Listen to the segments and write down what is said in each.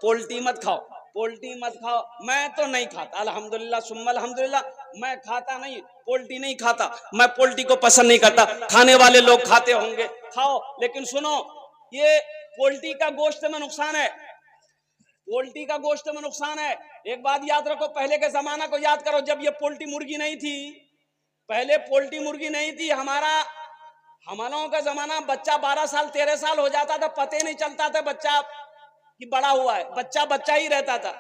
Poultry मत खाओ, poultry मत खाओ। मैं तो नहीं खाता, अल्हम्दुलिल्लाह सुम्मा अल्हम्दुलिल्लाह, मैं खाता नहीं, पोल्ट्री नहीं खाता, मैं पोल्ट्री को पसंद नहीं करता। खाने वाले लोग खाते होंगे, खाओ, लेकिन सुनो, ये पोल्ट्री का गोश्त में नुकसान है, पोल्ट्री का गोश्त में नुकसान है। एक बात याद रखो, पहले के जमाना को याद करो, जब ये पोल्ट्री मुर्गी नहीं थी, पहले पोल्ट्री मुर्गी नहीं थी, हम लोगों का जमाना, बच्चा 12 साल 13 साल हो जाता था, पते नहीं चलता था बच्चा कि बड़ा हुआ है, बच्चा बच्चा ही रहता था।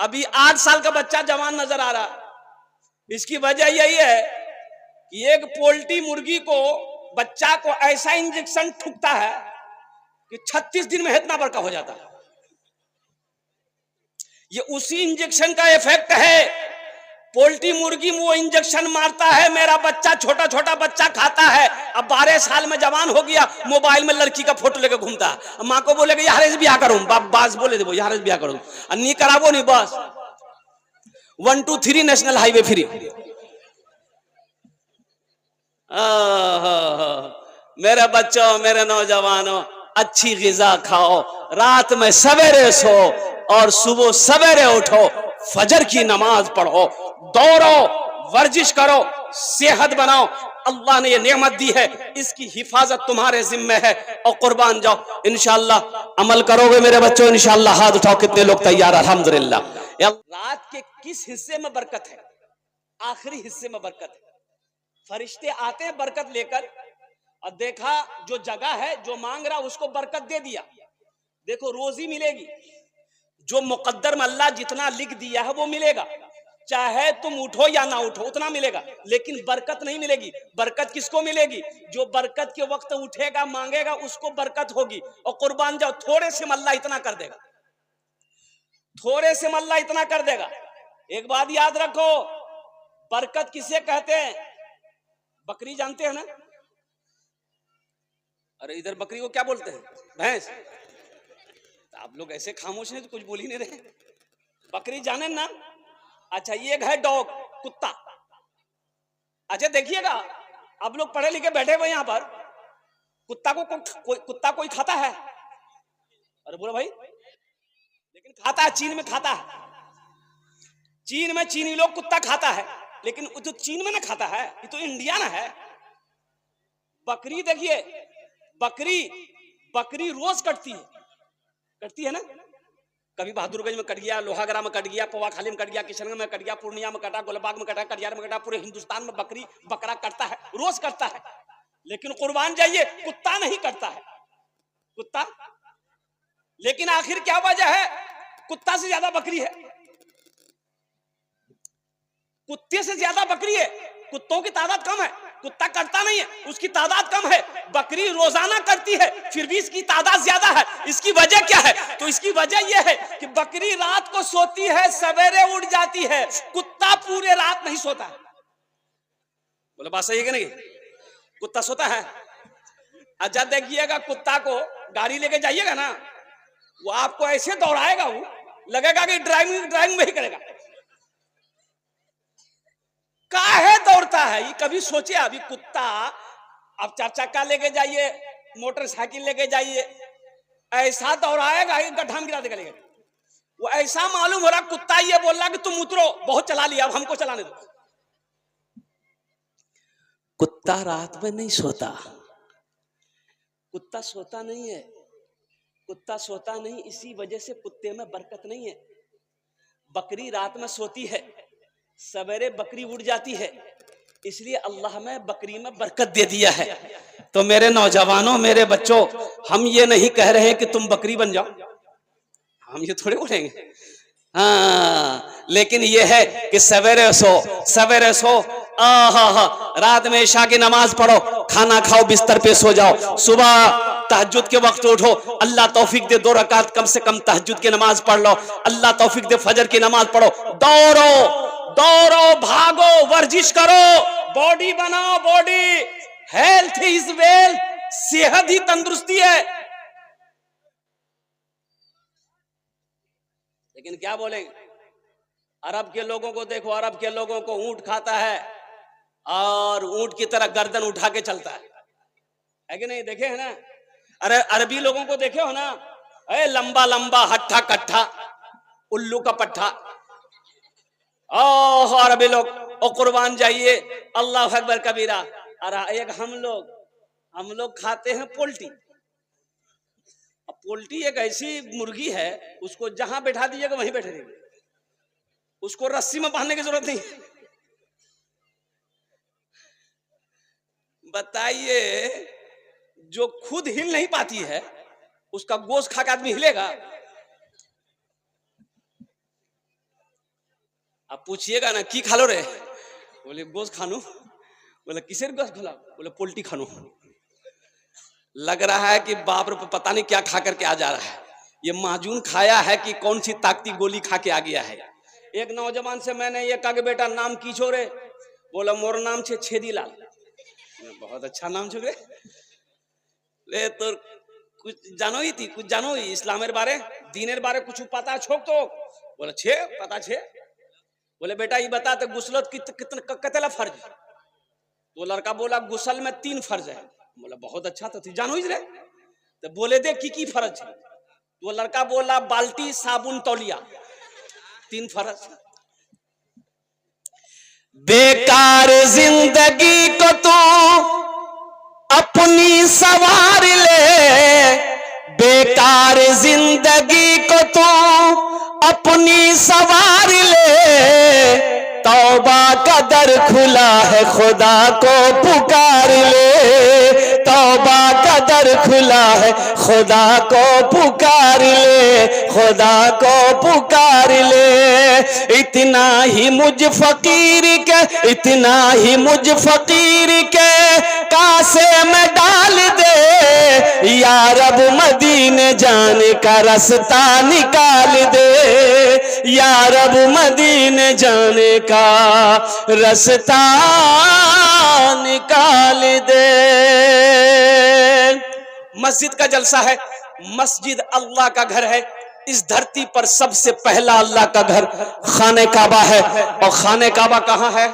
अभी 8 साल का बच्चा जवान नजर आ रहा। इसकी वजह यही है कि एक पोल्ट्री मुर्गी को, बच्चा को ऐसा इंजेक्शन ठुकता है कि 36 दिन में इतना बड़का हो जाता है। ये उसी इंजेक्शन का इफेक्ट है। पोल्ट्री मुर्गी वो इंजेक्शन मारता है, मेरा बच्चा, छोटा छोटा बच्चा खाता है, अब 12 साल में जवान हो गया, मोबाइल में लड़की का फोटो लेकर घूमता है। माँ को बोलेगा यार इस ब्याह करूं, बास बोले दे यार इस ब्याह करूं, नहीं कराबो नहीं, बस 1 2 3 नेशनल हाईवे फ्री। मेरे बच्चों, मेरे नौजवानों, अच्छी ग़िज़ा खाओ, रात में सवेरे सो और सुबह सवेरे उठो, फजर की नमाज पढ़ो, दौड़ो, वर्जिश करो, सेहत बनाओ। अल्लाह ने ये नेमत दी है, इसकी हिफाजत तुम्हारे जिम्मे है, और कुर्बान जाओ। इंशाअल्लाह अमल करोगे मेरे बच्चों, इंशाअल्लाह। हाथ उठाओ, कितने लोग तैयार? अल्हम्दुलिल्लाह। रात के किस हिस्से में बरकत है? आखिरी हिस्से में बरकत है। फरिश्ते आते हैं बरकत लेकर, और देखा जो जगह है, जो मांग रहा उसको बरकत दे दिया। देखो रोजी मिलेगी, जो मुकद्दर में अल्लाह जितना लिख दिया है वो मिलेगा, चाहे तुम उठो या ना उठो उतना मिलेगा, लेकिन बरकत नहीं मिलेगी। बरकत किसको मिलेगी? जो बरकत के वक्त उठेगा, मांगेगा, उसको बरकत होगी। और कुर्बान जाओ, थोड़े से अल्लाह इतना कर देगा, थोड़े से अल्लाह इतना कर देगा। एक बात याद रखो, बरकत किसे कहते हैं? बकरी जानते हैं ना? अरे इधर बकरी को क्या बोलते हैं? भैंस। आप लोग ऐसे खामोश हैं तो कुछ बोल ही नहीं रहे। बकरी जाने ना? अच्छा, ये है डॉग, कुत्ता। अच्छा देखिएगा, आप लोग पढ़े लिखे बैठे हुए यहाँ पर, कुत्ता को कुत्ता कोई खाता है? अरे बोलो भाई, लेकिन खाता है, चीन में खाता है। चीन में चीनी लोग कुत्ता खाता है, लेकिन जो चीन में ना खाता है, ये तो इंडिया ना है। बकरी देखिए, बकरी रोज कटती है ना? कभी बहादुरगंज में कट गया, लोहागरा में कट गया, पवाखाली में कट गया, किशनगंज में कट गया, पूर्णिया में कटा, गोलबाग में कटा, कटिहार में कटा, पूरे हिंदुस्तान में बकरा कटता है, रोज कटता है। लेकिन कुर्बान जाइए, कुत्ता नहीं कटता है, कुत्ता। लेकिन आखिर क्या वजह है? कुत्ता से ज्यादा बकरी है, कुत्ते से ज्यादा बकरी है। कुत्तों की तादाद कम है, कुत्ता करता नहीं है, उसकी तादाद कम है। बकरी रोजाना करती है, फिर भी इसकी तादाद ज्यादा है। इसकी वजह क्या है? तो इसकी वजह यह है कि बकरी रात को सोती है, सवेरे उठ जाती है, कुत्ता पूरे रात नहीं सोता है। बोले बात सही है कि नहीं? कुत्ता सोता है। अच्छा देखिएगा, कुत्ता को गाड़ी लेके जाइएगा ना, वो आपको ऐसे दौड़ाएगा, वो लगेगा कि ड्राइविंग में ही करेगा। काहे दौड़ता है ये कभी सोचे? अभी कुत्ता, आप 4 चक्का लेके जाइए, मोटरसाइकिल लेके जाइए, ऐसा दौड़ाएगा कि गड्ढा में गिरा देगा। वो ऐसा मालूम हो रहा, कुत्ता ये बोल रहा कि तुम उतरो, बहुत चला लिया, अब हमको चलाने दो। कुत्ता रात में नहीं सोता, कुत्ता सोता नहीं है, कुत्ता सोता नहीं। इसी वजह से कुत्ते में बरकत नहीं है। बकरी रात में सोती है, सवेरे बकरी उड़ जाती है, इसलिए अल्लाह में बकरी में बरकत दे दिया है। तो मेरे नौजवानों, मेरे बच्चों, हम ये नहीं कह रहे हैं कि तुम बकरी बन जाओ, हम ये थोड़े बोलेंगे। हाँ, लेकिन ये है कि सवेरे सो, रात में इशा की नमाज पढ़ो, खाना खाओ, बिस्तर पे सो जाओ, सुबह तहज्जुद के वक्त उठो, अल्लाह तौफीक दे 2 रकात कम से कम तहज्जुद की नमाज पढ़ लो, अल्लाह तौफीक दे फजर की नमाज पढ़ो, दौड़ो, भागो, वर्जिश करो, बॉडी बनाओ, बॉडी। हेल्थ इज वेल्थ, सेहत ही तंदुरुस्ती है। लेकिन क्या बोलेंगे? अरब के लोगों को देखो, अरब के लोगों को ऊंट खाता है और ऊंट की तरह गर्दन उठा के चलता है कि नहीं? देखे है ना? अरे अरबी लोगों को देखे हो ना, अरे लंबा लंबा हट्ठा कट्ठा उल्लू का पट्ठा। ओह अरबी लोग ओ कुर्बान जाइए, अल्लाह अकबर कबीरा। अरे एक हम लोग खाते हैं पोल्ट्री। अब पोल्ट्री एक ऐसी मुर्गी है, उसको जहां बैठा दीजिएगा वहीं बैठे रहेगी, उसको रस्सी में बांधने की जरूरत नहीं। बताइए, जो खुद हिल नहीं पाती है उसका गोश्त खा के आदमी हिलेगा? आप पूछिएगा ना की खा लो रे, बोले गोश्त खानू। बोले किसे गोश्त खिला? बोले पोल्ट्री खानू। लग रहा है कि बाप रे पता नहीं क्या खा करके आ जा रहा है, ये माजून खाया है कि कौन सी ताकती गोली खा के आ गया है। एक नौजवान से मैंने ये कहा कि बेटा नाम की छोरे? बोला मोर नाम छे छेदीलाल। बहुत अच्छा नाम छोरे, ले तो कुछ जानो ही थी, कुछ जानो ही इस्लामेर बारे दीनेर बारे कुछ पता छोक तो? बोला छे पता छे। बोले बेटा ये बता तो गुस्लत कितना फर्ज? तो लड़का बोला गुसल में 3 फर्ज है। बोला बहुत अच्छा, तो जानो ही रे, तो बोले दे की फर्ज है? तो लड़का बोला बाल्टी साबुन तौलिया, 3 फर्ज। बेकार जिंदगी को तू अपनी सवार ले, बेकार जिंदगी को तू अपनी सवार ले, तौबा का दर खुला है खुदा को पुकार ले, तौबा का दर खुला है खुदा को पुकार ले, खुदा को पुकार ले। इतना ही मुझ फकीर के, इतना ही मुझ फकीर के कासे में डाल दे, या रब मदीने जाने का रास्ता निकाल दे, या रब मदीने जाने का रास्ता निकाल दे। मस्जिद का जलसा है, मस्जिद अल्लाह का घर है। इस धरती पर सबसे पहला अल्लाह का घर खाने काबा है। और खाने काबा कहाँ है?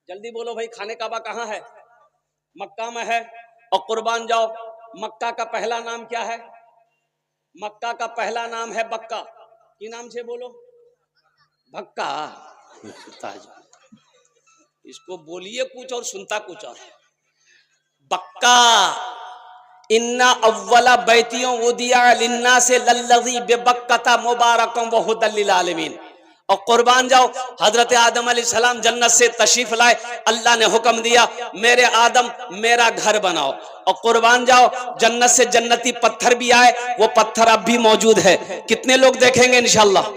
जल्दी बोलो भाई, खाने काबा कहाँ है? मक्का में है। और कुर्बान जाओ, मक्का का पहला नाम क्या है? मक्का का पहला नाम है बक्का। की नाम से बोलो? भक्का। इसको बोलिए कुछ और सुनता कुछ और। बक्का। इन्ना अव्वला बैतियों उदिया लिन्ना से लल्लज़ी बेबक्कता मुबारकम व हुदल लिल आलमीन। और कुर्बान जाओ, हजरत आदम अलैहिस्सलाम जन्नत से तशरीफ लाए, अल्लाह ने हुक्म दिया मेरे आदम मेरा घर बनाओ। और कुर्बान जाओ, जन्नत से जन्नती पत्थर भी आए, वो पत्थर अब भी मौजूद है। कितने लोग देखेंगे इंशाल्लाह?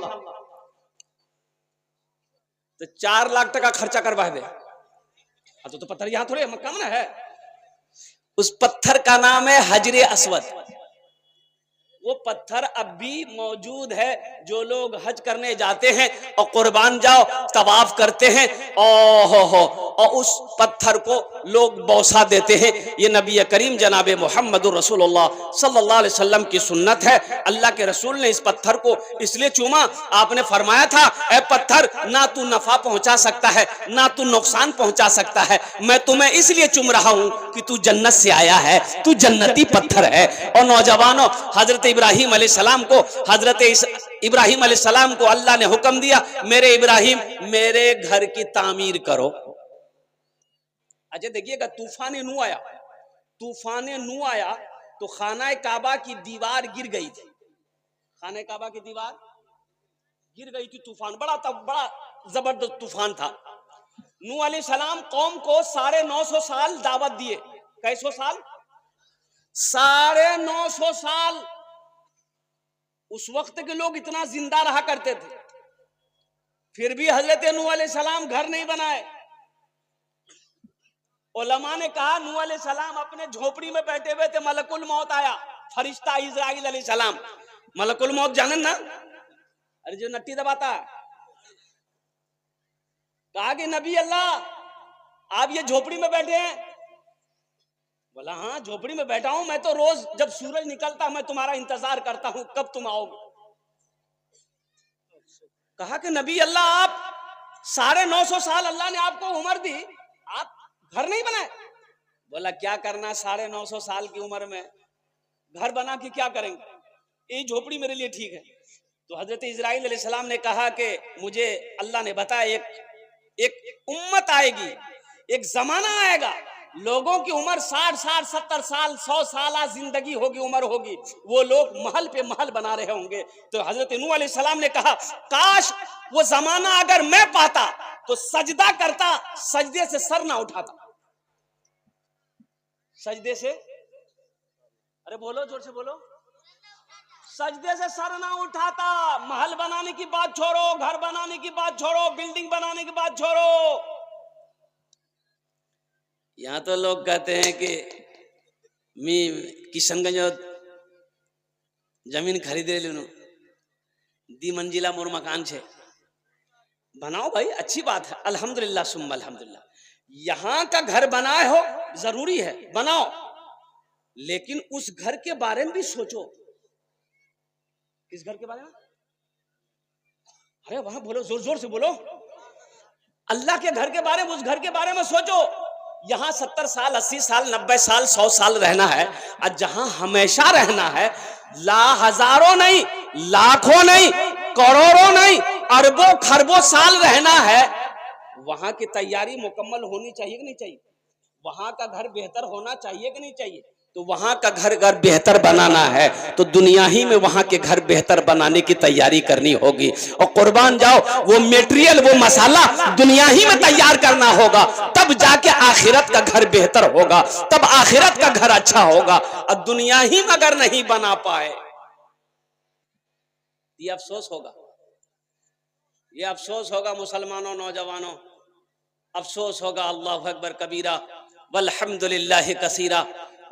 तो 4 लाख टका खर्चा करवा दे। तो पत्थर यहां थोड़े मक्का में है। उस पत्थर का नाम है हजरे अस्वद। वो पत्थर अब भी मौजूद है। जो लोग हज करने जाते हैं और कुर्बान जाओ तवाफ करते हैं, ओहो, और उस पत्थर को लोग बौसा देते हैं। ये नबी करीम जनाब मोहम्मद रसूलुल्लाह सल्लल्लाहु अलैहि वसल्लम की सुन्नत है। अल्लाह के रसूल ने इस पत्थर को इसलिए चूमा, आपने फरमाया था ए पत्थर, ना तू नफा पहुंचा सकता है ना तू नुकसान पहुंचा सकता है, मैं तुम्हें इसलिए चूम रहा हूं कि तू जन्नत से आया है, तू जन्नती पत्थर है। और नौजवानों, हजरत इब्राहिम अलैहिस्सलाम को, हजरत इब्राहिम अलैहिस्सलाम को अल्लाह ने हुक्म दिया मेरे इब्राहिम मेरे घर की तामीर करो। अच्छा देखिएगा, तूफान नू आया, तूफान नू आया तो खाना काबा की दीवार गिर गई थी। खाना काबा की दीवार गिर गई थी। तूफान बड़ा जबरदस्त तूफान था। नू अलैहिस्सलाम कौम को 950 साल दावत दिए। कैसो साल? 950 साल। उस वक्त के लोग इतना जिंदा रहा करते थे, फिर भी हजरत नूह अलैहिस्सलाम घर नहीं बनाए। उलमा ने कहा नूह अलैहिस्सलाम अपने झोपड़ी में बैठे हुए थे, मलकुल मौत आया, फरिश्ता इज़राइल अलैहिस्सलाम। मलकुल मौत जानन ना? अरे जो नट्टी दबाता। कहा कि नबी अल्लाह आप ये झोपड़ी में बैठे हैं? बोला हाँ झोपड़ी में बैठा हूं, मैं तो रोज जब सूरज निकलता मैं तुम्हारा इंतजार करता हूं कब तुम आओगे। कहा कि नबी अल्लाह आप 950 साल अल्लाह ने आपको उम्र दी, आप घर नहीं बनाए? बोला क्या करना 950 साल की उम्र में, घर बना के क्या करेंगे, ये झोपड़ी मेरे लिए ठीक है। तो हजरत इजराइल अलैहिस्सलाम ने कहा कि मुझे अल्लाह ने बताया एक उम्मत आएगी, एक जमाना आएगा, लोगों की उम्र 60-60, 70 साल, 100 साल जिंदगी होगी, उम्र होगी, वो लोग महल पे महल बना रहे होंगे। तो हजरत नूह अलैहिस्सलाम ने कहा काश वो जमाना अगर मैं पाता तो सजदा करता, सजदे से सर ना उठाता, सजदे से, अरे बोलो जोर से बोलो, सजदे से सर ना उठाता। महल बनाने की बात छोड़ो, घर बनाने की बात छोड़ो, बिल्डिंग बनाने की बात छोड़ो। यहां तो लोग कहते हैं कि मी किशनगंज जमीन खरीदे लेनु, दी मंजिला मोर मकान छे, बनाओ भाई, अच्छी बात है, अल्हम्दुलिल्लाह सुम्मा अल्हम्दुलिल्लाह। यहां का घर बनाए हो जरूरी है, बनाओ, लेकिन उस घर के बारे में भी सोचो। किस घर के बारे में? अरे वहां बोलो, जोर जोर से बोलो, अल्लाह के घर के बारे में, उस घर के बारे में सोचो। यहाँ 70 साल, 80 साल, 90 साल, 100 साल रहना है, और जहां हमेशा रहना है, हजारों नहीं, लाखों नहीं, करोड़ों नहीं, अरबों खरबों साल रहना है, वहां की तैयारी मुकम्मल होनी चाहिए कि नहीं चाहिए? वहां का घर बेहतर होना चाहिए कि नहीं चाहिए? तो वहां का घर अगर बेहतर बनाना है तो दुनिया ही में वहां के घर बेहतर बनाने की तैयारी करनी होगी। और कुर्बान जाओ, वो मटेरियल, वो मसाला दुनिया ही में तैयार करना होगा, तब जाके आखिरत का घर बेहतर होगा, तब आखिरत का घर अच्छा होगा। और दुनिया ही में अगर नहीं बना पाए, ये अफसोस होगा, ये अफसोस होगा मुसलमानों, नौजवानों, अफसोस होगा। अल्लाहु अकबर कबीरा वल्हम्दुलिल्लाहि कसीरा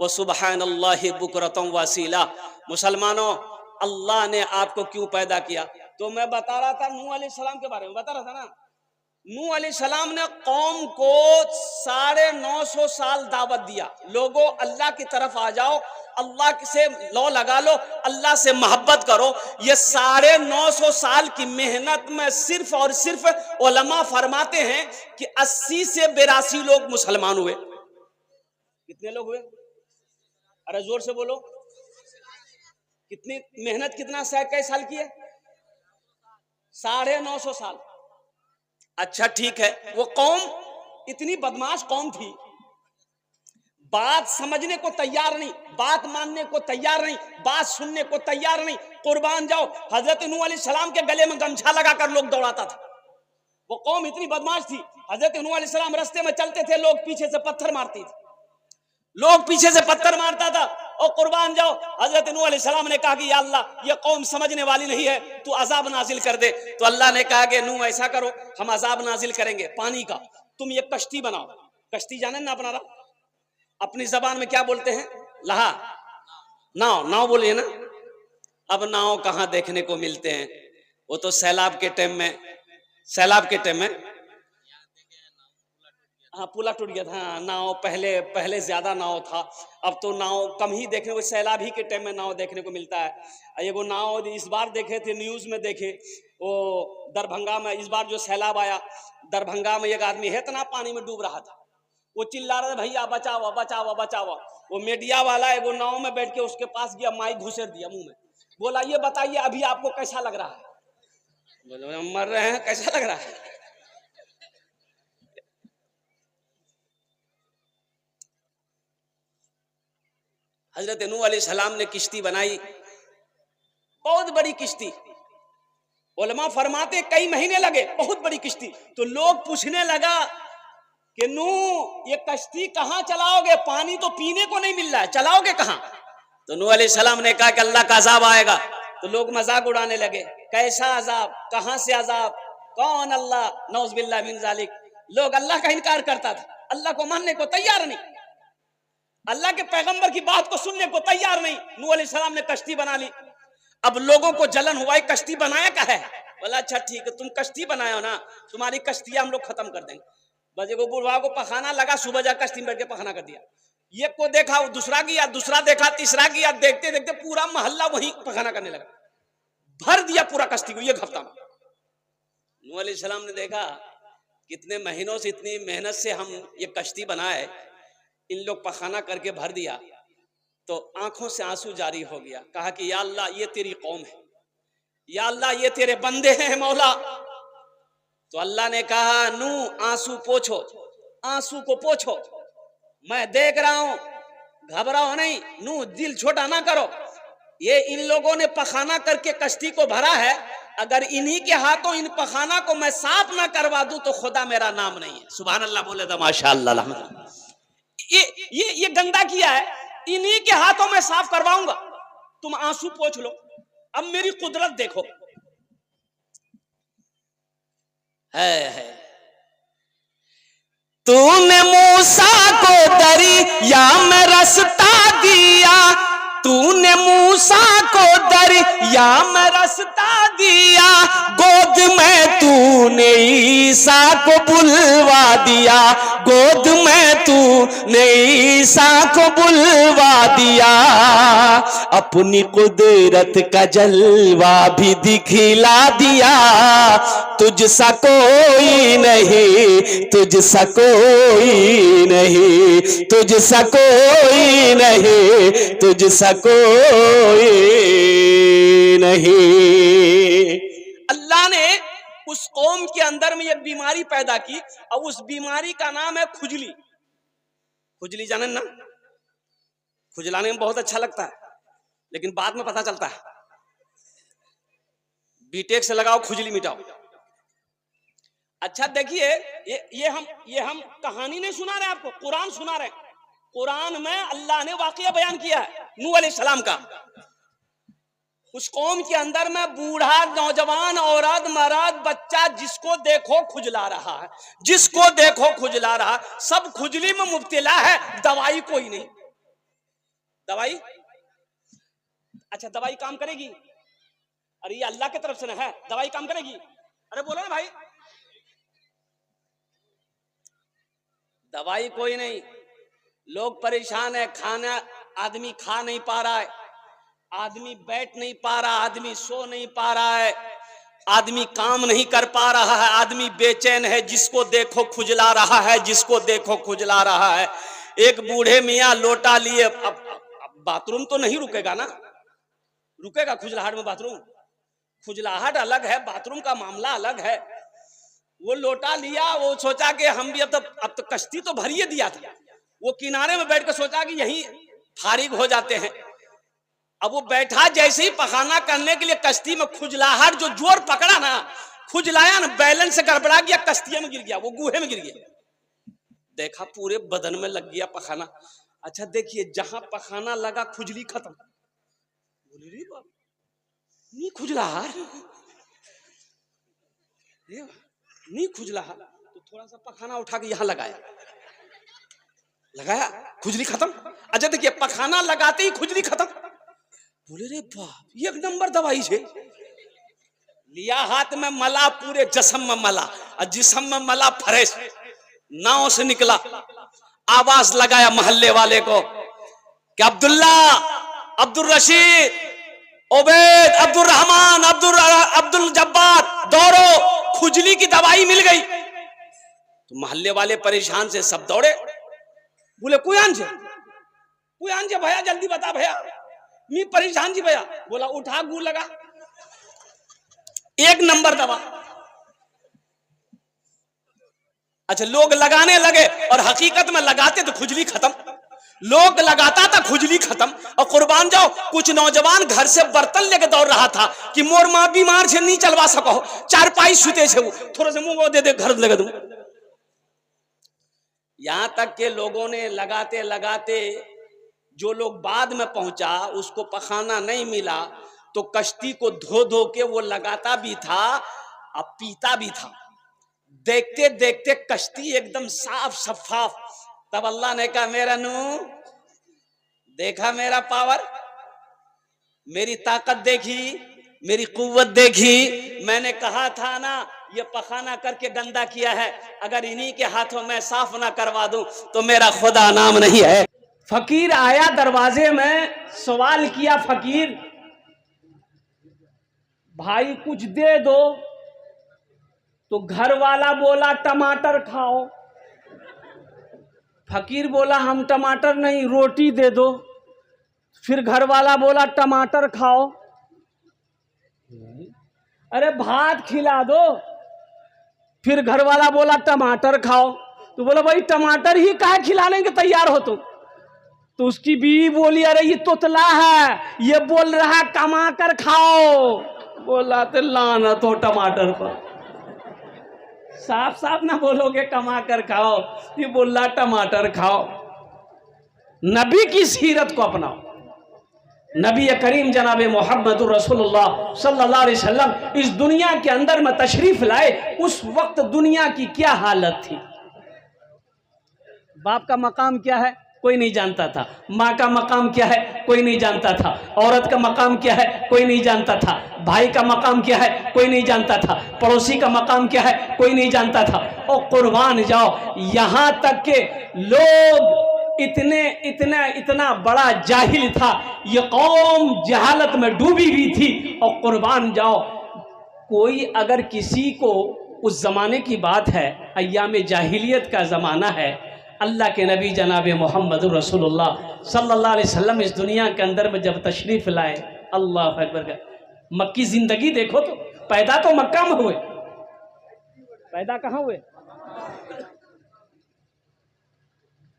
व सुबहानल्लाहि बुकरतम वसीला। मुसलमानों, अल्लाह ने आपको क्यों पैदा किया? तो मैं बता रहा था नूह अलैहिस्सलाम के बारे में, बता रहा था ना। नूह अलैहिस्सलाम ने कौम को 950 साल दावत दिया, लोगों अल्लाह की तरफ आ जाओ, अल्लाह से लो लगा लो, अल्लाह से मोहब्बत करो। ये 950 साल की मेहनत में सिर्फ और सिर्फ उलमा फरमाते हैं कि 80 से 82 लोग मुसलमान हुए। कितने लोग हुए? अरे जोर से बोलो, कितनी मेहनत, कितना कई साल की है? 950 साल। अच्छा ठीक है, वो कौम इतनी बदमाश कौम थी, बात समझने को तैयार नहीं, बात मानने को तैयार नहीं, बात सुनने को तैयार नहीं। कुर्बान जाओ, हजरत नूह अलैहिस्सलाम के गले में गमछा लगाकर लोग दौड़ाता था। वो कौम इतनी बदमाश थी, हजरत नूह अलैहिस्सलाम रास्ते में चलते थे, लोग पीछे से पत्थर मारती थी, लोग पीछे से पत्थर मारता था। और कुर्बान जाओ, हजरत नूह अलैहिस्सलाम ने कहा कि या अल्लाह, ये कौम समझने वाली नहीं है, तू अजाब नाजिल कर दे। तो अल्लाह ने कहा कि नूह ऐसा करो, हम अजाब नाजिल करेंगे पानी का, तुम ये कश्ती बनाओ। कश्ती जाने ना अपना, अपनी जबान में क्या बोलते हैं? लहा, नाव, नाव बोलिए ना। अब नाव कहाँ देखने को मिलते हैं? वो तो सैलाब के टाइम में, सैलाब के टाइम में, हाँ पुला टूट गया था। हाँ, नाव पहले ज्यादा नाव था, अब तो नाव कम ही देखने को, सैलाब ही के टाइम में नाव देखने को मिलता है। एगो नाव इस बार देखे थे, न्यूज में देखे, वो दरभंगा में इस बार जो सैलाब आया, दरभंगा में एक आदमी इतना पानी में डूब रहा था, वो चिल्ला रहा था भैया बचाओ बचाओ बचाओ। वो मीडिया वाला एगो नाव में बैठ के उसके पास गया, माइक घुसेर दिया मुंह में, बोला ये बताइए अभी आपको कैसा लग रहा है? बोले मर रहे हैं, कैसा लग रहा है? हजरत नूह अलैहिस्सलाम ने किश्ती बनाई, बहुत बड़ी किश्ती, उलमा फरमाते कई महीने लगे, बहुत बड़ी किश्ती। तो लोग पूछने लगा कि नूह ये कश्ती कहां चलाओगे, पानी तो पीने को नहीं मिल रहा है, चलाओगे कहां? तो नूह अलैहिस्सलाम ने कहा कि अल्लाह का अजाब आएगा। तो लोग मजाक उड़ाने लगे, कैसा अजाब, कहां से अजाब, कौन अल्लाह, नौज बिल्लाह मिन जालिक। लोग अल्लाह का इनकार करता था, अल्लाह को मानने को तैयार नहीं, अल्लाह के पैगंबर की बात को सुनने को तैयार नहीं। नूह अलैहिस्सलाम ने कश्ती बना ली। अब लोगों को जलन हुआ, कश्ती बनाया क्या है? बोला अच्छा ठीक है, तुम कश्ती बनाए हो ना, तुम्हारी कश्तियां हम लोग खत्म कर देंगे। बजे को बुढ़वा को पखाना लगा, सुबह जा कश्ती में बैठ के पखाना कर दिया। ये को देखा, दूसरा किया, दूसरा देखा, तीसरा किया, देखते देखते पूरा मोहल्ला वही पखाना करने लगा, भर दिया पूरा कश्ती को एक हफ्ता में। नूह अलैहिस्सलाम ने देखा कितने महीनों से, इतनी मेहनत से हम ये कश्ती बनाए, इन लोग पखाना करके भर दिया, तो आंखों से आंसू जारी हो गया। कहा कि या अल्लाह ये तेरी कौम है, या अल्लाह ये तेरे बंदे हैं मौला। तो अल्लाह ने कहा नू आंसू पोछो, आंसू को पोछो, मैं देख रहा हूं, घबराओ नहीं। नू दिल छोटा ना करो, ये इन लोगों ने पखाना करके कश्ती को भरा है, अगर इन्हीं के हाथों इन पखाना को मैं साफ ना करवा दूं तो खुदा मेरा नाम नहीं है। सुभान अल्लाह बोले तो माशाअल्लाह। ये गंदा किया है, इन्हीं के हाथों में साफ करवाऊंगा, तुम आंसू पोंछ लो। अब मेरी कुदरत देखो। है तूने मूसा को दरिया में रास्ता दिया, तूने मूसा को दरिया में रास्ता दिया, गोद में तूने ईसा को बुलवा दिया, गोद में तूने ईसा को बुलवा दिया, अपनी कुदरत का जलवा भी दिखला दिया, तुझसा कोई नहीं, तुझसा कोई नहीं, तुझसा कोई नहीं, तुझसा कोई नहीं। अल्लाह ने उस कौम के अंदर में एक बीमारी पैदा की, और उस बीमारी का नाम है खुजली। खुजली जाने ना, खुजलाने में बहुत अच्छा लगता है, लेकिन बाद में पता चलता है। बीटेक से लगाओ खुजली मिटाओ। अच्छा देखिए, ये हम कहानी नहीं सुना रहे आपको, कुरान सुना रहे। कुरान में अल्लाह ने वाकया बयान किया है नूह अलैहिस्सलाम का। उस कौम के अंदर में बूढ़ा, नौजवान, औरत, मर्द, बच्चा, जिसको देखो खुजला रहा है, जिसको देखो खुजला रहा, सब खुजली में मुब्तला है, दवाई कोई नहीं। दवाई, अच्छा दवाई काम करेगी? अरे ये अल्लाह की तरफ से ना है, दवाई काम करेगी? अरे बोलो ना भाई, दवाई कोई नहीं। लोग परेशान है, खाना आदमी खा नहीं पा रहा है, आदमी बैठ नहीं पा रहा, आदमी सो नहीं पा रहा है, आदमी काम नहीं कर पा रहा है, आदमी बेचैन है, जिसको देखो खुजला रहा है, जिसको देखो खुजला रहा है। एक बूढ़े मियाँ लोटा लिए, अब बाथरूम तो नहीं रुकेगा ना, रुकेगा खुजलाहट में बाथरूम? खुजलाहट अलग है, बाथरूम का मामला अलग है। वो लोटा लिया, वो सोचा कि हम भी अब तो कश्ती तो भरिए दिया था, वो किनारे में बैठ कर सोचा कि यहीं फारिग हो जाते हैं। अब वो बैठा, जैसे ही पखाना करने के लिए कश्ती में खुजलाहट जो जोर पकड़ा ना, खुजलाया ना, बैलेंस से गड़बड़ा गया, कश्ती में गिर गया, वो गुहे में गिर गया। देखा पूरे बदन में लग गया पखाना। अच्छा देखिए, जहां पखाना लगा खुजली खत्म। बोले रे बाप, नहीं खुजलाहट, नहीं खुजलाहट, तो थोड़ा सा पखाना उठा के यहां लगाया, लगाया, खुजली खत्म। अच्छा देखिए, पखाना लगाते ही खुजली खत्म। बोले रे बाप, एक नंबर दवाई है। लिया हाथ में, मला, पूरे जिस्म में मला, और जिस्म में मला फ्रेश, नाव से निकला, आवाज लगाया मोहल्ले वाले को कि अब्दुल्ला, अब्दुल रशीद, ओबेद, अब्दुल रहमान, अब्दुल जब्बार, दौड़ो, खुजली की दवाई मिल गई। तो मोहल्ले वाले परेशान से सब दौड़े। बोले कोई आन जे भैया, जल्दी बता भैया, मैं परेशान जी भैया। बोला उठा, गू लगा, एक नंबर दवा। अच्छा, लोग लगाने लगे, और हकीकत में लगाते तो खुजली खत्म, लोग लगाता था खुजली खत्म। और कुर्बान जाओ, कुछ नौजवान घर से बर्तन लेके दौड़ रहा था कि मोर माँ बीमार से नहीं चलवा सको, चारपाई सुते से, थोड़ा से मुंह दे दे, घर लगा दूं। यहां तक के लोगों ने लगाते लगाते, जो लोग बाद में पहुंचा उसको पखाना नहीं मिला, तो कश्ती को धो धो के वो लगाता भी था और पीता भी था। देखते देखते कश्ती एकदम साफ शफाफ। तब अल्लाह ने कहा, मेरा नू, देखा मेरा पावर, मेरी ताकत देखी, मेरी कुव्वत देखी। मैंने कहा था ना, ये पखाना करके गंदा किया है, अगर इन्हीं के हाथों में साफ ना करवा दूं तो मेरा खुदा नाम नहीं है। फकीर आया दरवाजे में, सवाल किया फकीर, भाई कुछ दे दो। तो घर वाला बोला टमाटर खाओ। फकीर बोला हम टमाटर नहीं, रोटी दे दो। फिर घर वाला बोला टमाटर खाओ। अरे भात खिला दो। फिर घर वाला बोला टमाटर खाओ। तो बोला भाई टमाटर ही काहे खिलाने के तैयार हो तुम? तो उसकी बीवी बोली अरे ये तोतला है, ये बोल रहा है कमा कर खाओ। बोला तो लानत हो टमाटर पर, साफ साफ ना बोलोगे कमा कर खाओ, ये बोल रहा टमाटर खाओ। नबी की सीरत को अपनाओ। नबी करीम जनाब मोहम्मद रसूलुल्लाह सल्लल्लाहु अलैहि वसल्लम इस दुनिया के अंदर में तशरीफ लाए, उस वक्त दुनिया की क्या हालत थी। बाप का मकाम क्या है कोई नहीं जानता था, माँ का मकाम क्या है कोई नहीं जानता था, औरत का मकाम क्या है कोई नहीं जानता था, भाई का मकाम क्या है कोई नहीं जानता था, पड़ोसी का मकाम क्या है कोई नहीं जानता था। और कुर्बान जाओ, यहाँ तक के लोग इतना बड़ा जाहिल था, ये कौम जहालत में डूबी हुई थी। और कुर्बान जाओ, कोई अगर किसी को, उस जमाने की बात है, अय्याम जाहिलियत का ज़माना है, अल्लाह के नबी जनाब मोहम्मद रसूलुल्लाह सल्लल्लाहु अलैहि वसल्लम इस दुनिया के अंदर में जब तशरीफ़ लाए, अल्लाह अकबर का, मक्की ज़िंदगी देखो तो, पैदा तो मक्का में हुए, पैदा कहाँ हुए?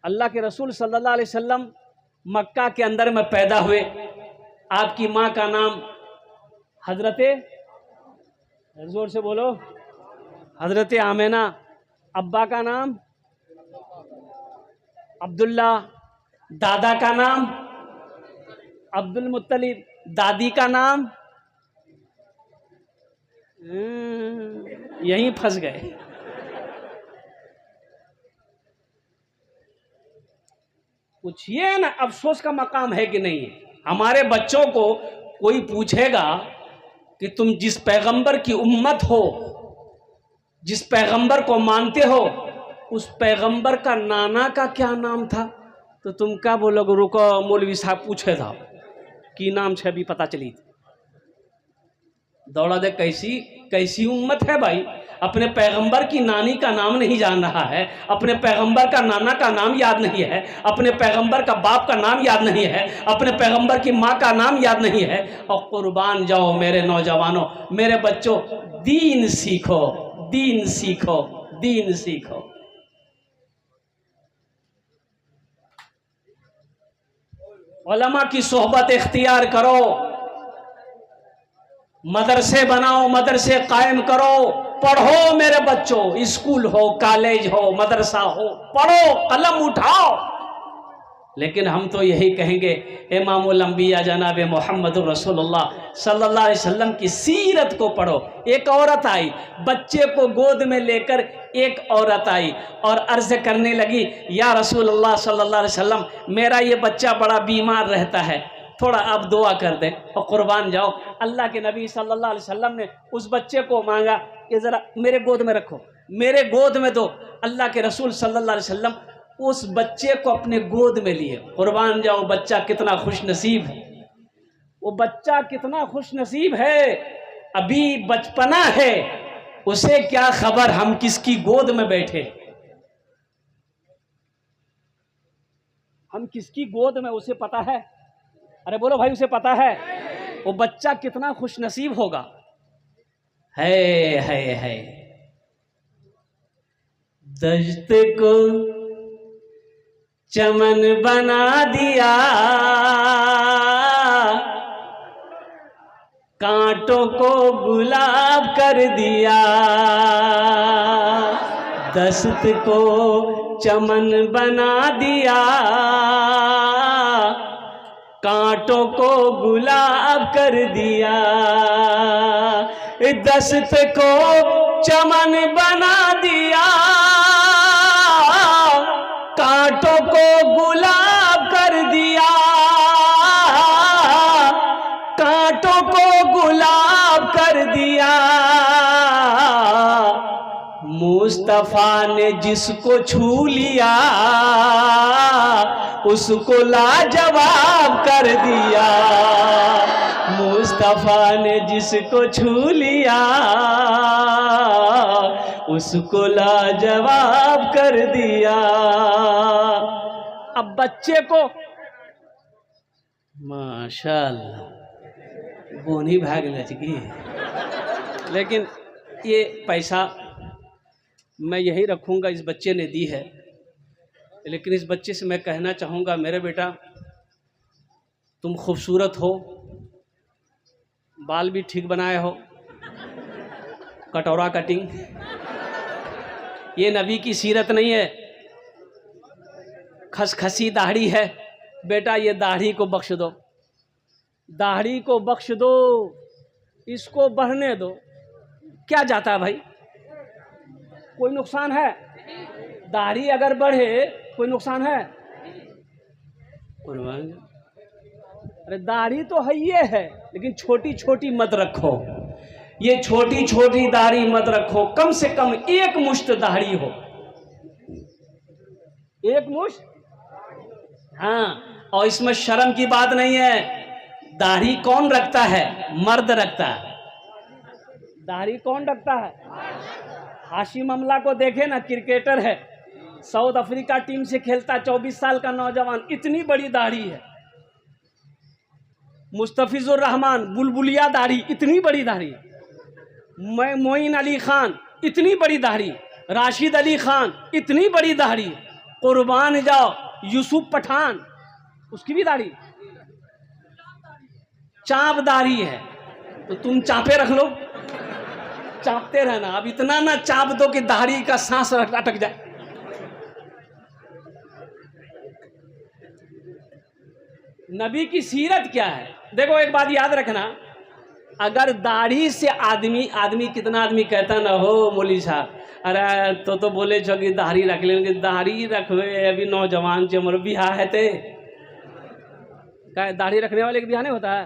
अल्लाह के रसूल सल्लल्लाहु अलैहि वसल्लम मक्का के अंदर में पैदा हुए। आपकी माँ का नाम हजरते, जोर से बोलो, हजरत आमिना। अब्बा का नाम अब्दुल्ला, दादा का नाम अब्दुल मुत्तलिब, दादी का नाम, यहीं फंस गए। पूछिए ना, अफसोस का मकाम है कि नहीं है? हमारे बच्चों को कोई पूछेगा कि तुम जिस पैगंबर की उम्मत हो, जिस पैगंबर को मानते हो, उस पैगंबर का नाना का क्या नाम था, तो तुम क्या बोलोगे? रुको मौलवी साहब पूछे था कि नाम छे अभी पता चली। दौड़ा दे, कैसी कैसी उम्मत है भाई, अपने पैगंबर की नानी का नाम नहीं जान रहा है, अपने पैगंबर का नाना का नाम याद नहीं है, अपने पैगंबर का बाप का नाम याद नहीं है, अपने पैगंबर की माँ का नाम याद नहीं है। और कुर्बान जाओ मेरे नौजवानों, मेरे बच्चों, दीन सीखो, दीन सीखो, दीन सीखो। उलमा की सोहबत इख्तियार करो, मदरसे बनाओ, मदरसे कायम करो, पढ़ो मेरे बच्चों, स्कूल हो, कॉलेज हो, मदरसा हो, पढ़ो, कलम उठाओ। लेकिन हम तो यही कहेंगे, इमामुल अंबिया जनाब मोहम्मद रसूलुल्लाह सल्लल्लाहु अलैहि वसल्लम की सीरत को पढ़ो। एक औरत आई, बच्चे को गोद में लेकर एक औरत आई और अर्ज करने लगी, या रसूलुल्लाह सल्लल्लाहु अलैहि वसल्लम, मेरा ये बच्चा बड़ा बीमार रहता है, थोड़ा आप दुआ कर दें। और कुर्बान जाओ, अल्लाह के नबी सल्लल्लाहु अलैहि वसल्लम ने उस बच्चे को मांगा कि ज़रा मेरे गोद में रखो, मेरे गोद में दो। अल्लाह के रसूल सल्लल्लाहु अलैहि वसल्लम उस बच्चे को अपने गोद में लिए। कुर्बान जाओ, बच्चा कितना खुश नसीब है, वो बच्चा कितना खुश नसीब है, अभी बचपना है, उसे क्या खबर हम किसकी गोद में बैठे, हम किसकी गोद में, उसे पता है? अरे बोलो भाई, उसे पता है? वो बच्चा कितना खुश नसीब होगा। है दश्त को चमन बना दिया, कांटों को गुलाब कर दिया, दस्त को चमन बना दिया, कांटों को गुलाब कर दिया, दस्त को चमन बना दिया, कांटों को गुलाब कर दिया, कांटों को गुलाब कर दिया। मुस्तफा ने जिसको छू लिया, उसको लाजवाब कर दिया। मुस्तफा ने जिसको छू लिया, उसको लाजवाब कर दिया। अब बच्चे को माशाल्लाह बोनी भाग लचकी। लेकिन ये पैसा मैं यही रखूँगा, इस बच्चे ने दी है। लेकिन इस बच्चे से मैं कहना चाहूँगा, मेरे बेटा तुम खूबसूरत हो, बाल भी ठीक बनाए हो, कटोरा कटिंग, ये नबी की सीरत नहीं है। खसखसी दाढ़ी है, बेटा ये दाढ़ी को बख्श दो, दाढ़ी को बख्श दो, इसको बढ़ने दो। क्या जाता है भाई, कोई नुकसान है? दाढ़ी अगर बढ़े कोई नुकसान है? अरे दाढ़ी तो है ये है, लेकिन छोटी छोटी मत रखो, ये छोटी छोटी दाढ़ी मत रखो, कम से कम एक मुश्त दाढ़ी हो, एक मुश्त। हाँ, और इसमें शर्म की बात नहीं है। दाढ़ी कौन रखता है? मर्द रखता है। दाढ़ी कौन रखता है? हाशिम अमला को देखे ना, क्रिकेटर है, साउथ अफ्रीका टीम से खेलता, 24 साल का नौजवान, इतनी बड़ी दाढ़ी है। मुस्तफिजुर रहमान बुलबुलिया दाढ़ी, इतनी बड़ी दाढ़ी। मोइन अली खान, इतनी बड़ी दाढ़ी। राशिद अली खान, इतनी बड़ी दाढ़ी। कुर्बान जाओ यूसुफ पठान, उसकी भी दाढ़ी, चाप दाढ़ी है। तो तुम चापे रख लो, चापते रहना। अब इतना ना चाप दो कि दाढ़ी का सांस अटक जाए। नबी की सीरत क्या है? देखो एक बात याद रखना, अगर दाढ़ी से आदमी कितना आदमी कहता ना हो मौली साहब, अरे तो बोले छो कि दाढ़ी रख लेंगे, दाढ़ी रखवे अभी नौजवान से मोर बिहार है ते क्या दाढ़ी रखने वाले के बिहार नहीं होता है?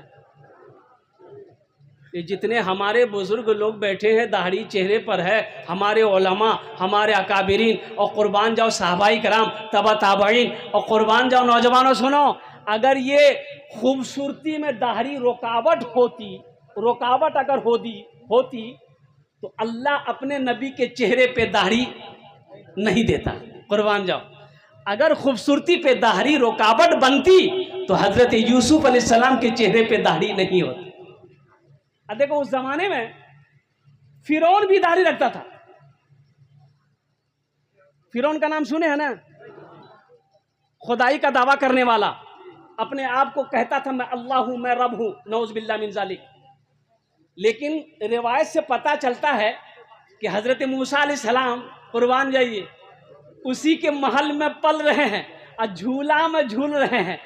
ये जितने हमारे बुजुर्ग लोग बैठे हैं दाढ़ी चेहरे पर है, हमारे उलमा, हमारे अकाबिरीन, और कुर्बान जाओ साहबाई कराम, तबा ताबईन, और कुर्बान जाओ नौजवानों। सुनो, अगर ये खूबसूरती में दाढ़ी रुकावट अगर होती तो अल्लाह अपने नबी के चेहरे पे दाढ़ी नहीं देता। कुर्बान जाओ, अगर खूबसूरती पे दाढ़ी रुकावट बनती तो हजरत यूसुफ अलैहिस्सलाम के चेहरे पे दाढ़ी नहीं होती। अब देखो उस जमाने में फिरौन भी दाढ़ी रखता था। फिरौन का नाम सुने हैं ना? खुदाई का दावा करने वाला, अपने आप को कहता था मैं अल्लाह हूं, मैं रब हूं, नौज बिल्लाह मिन जालिक। लेकिन रिवायत से पता चलता है कि हजरत मूसा अलैहिस्सलाम, कुर्बान जाइए, उसी के महल में पल रहे हैं और झूला में झूल रहे हैं,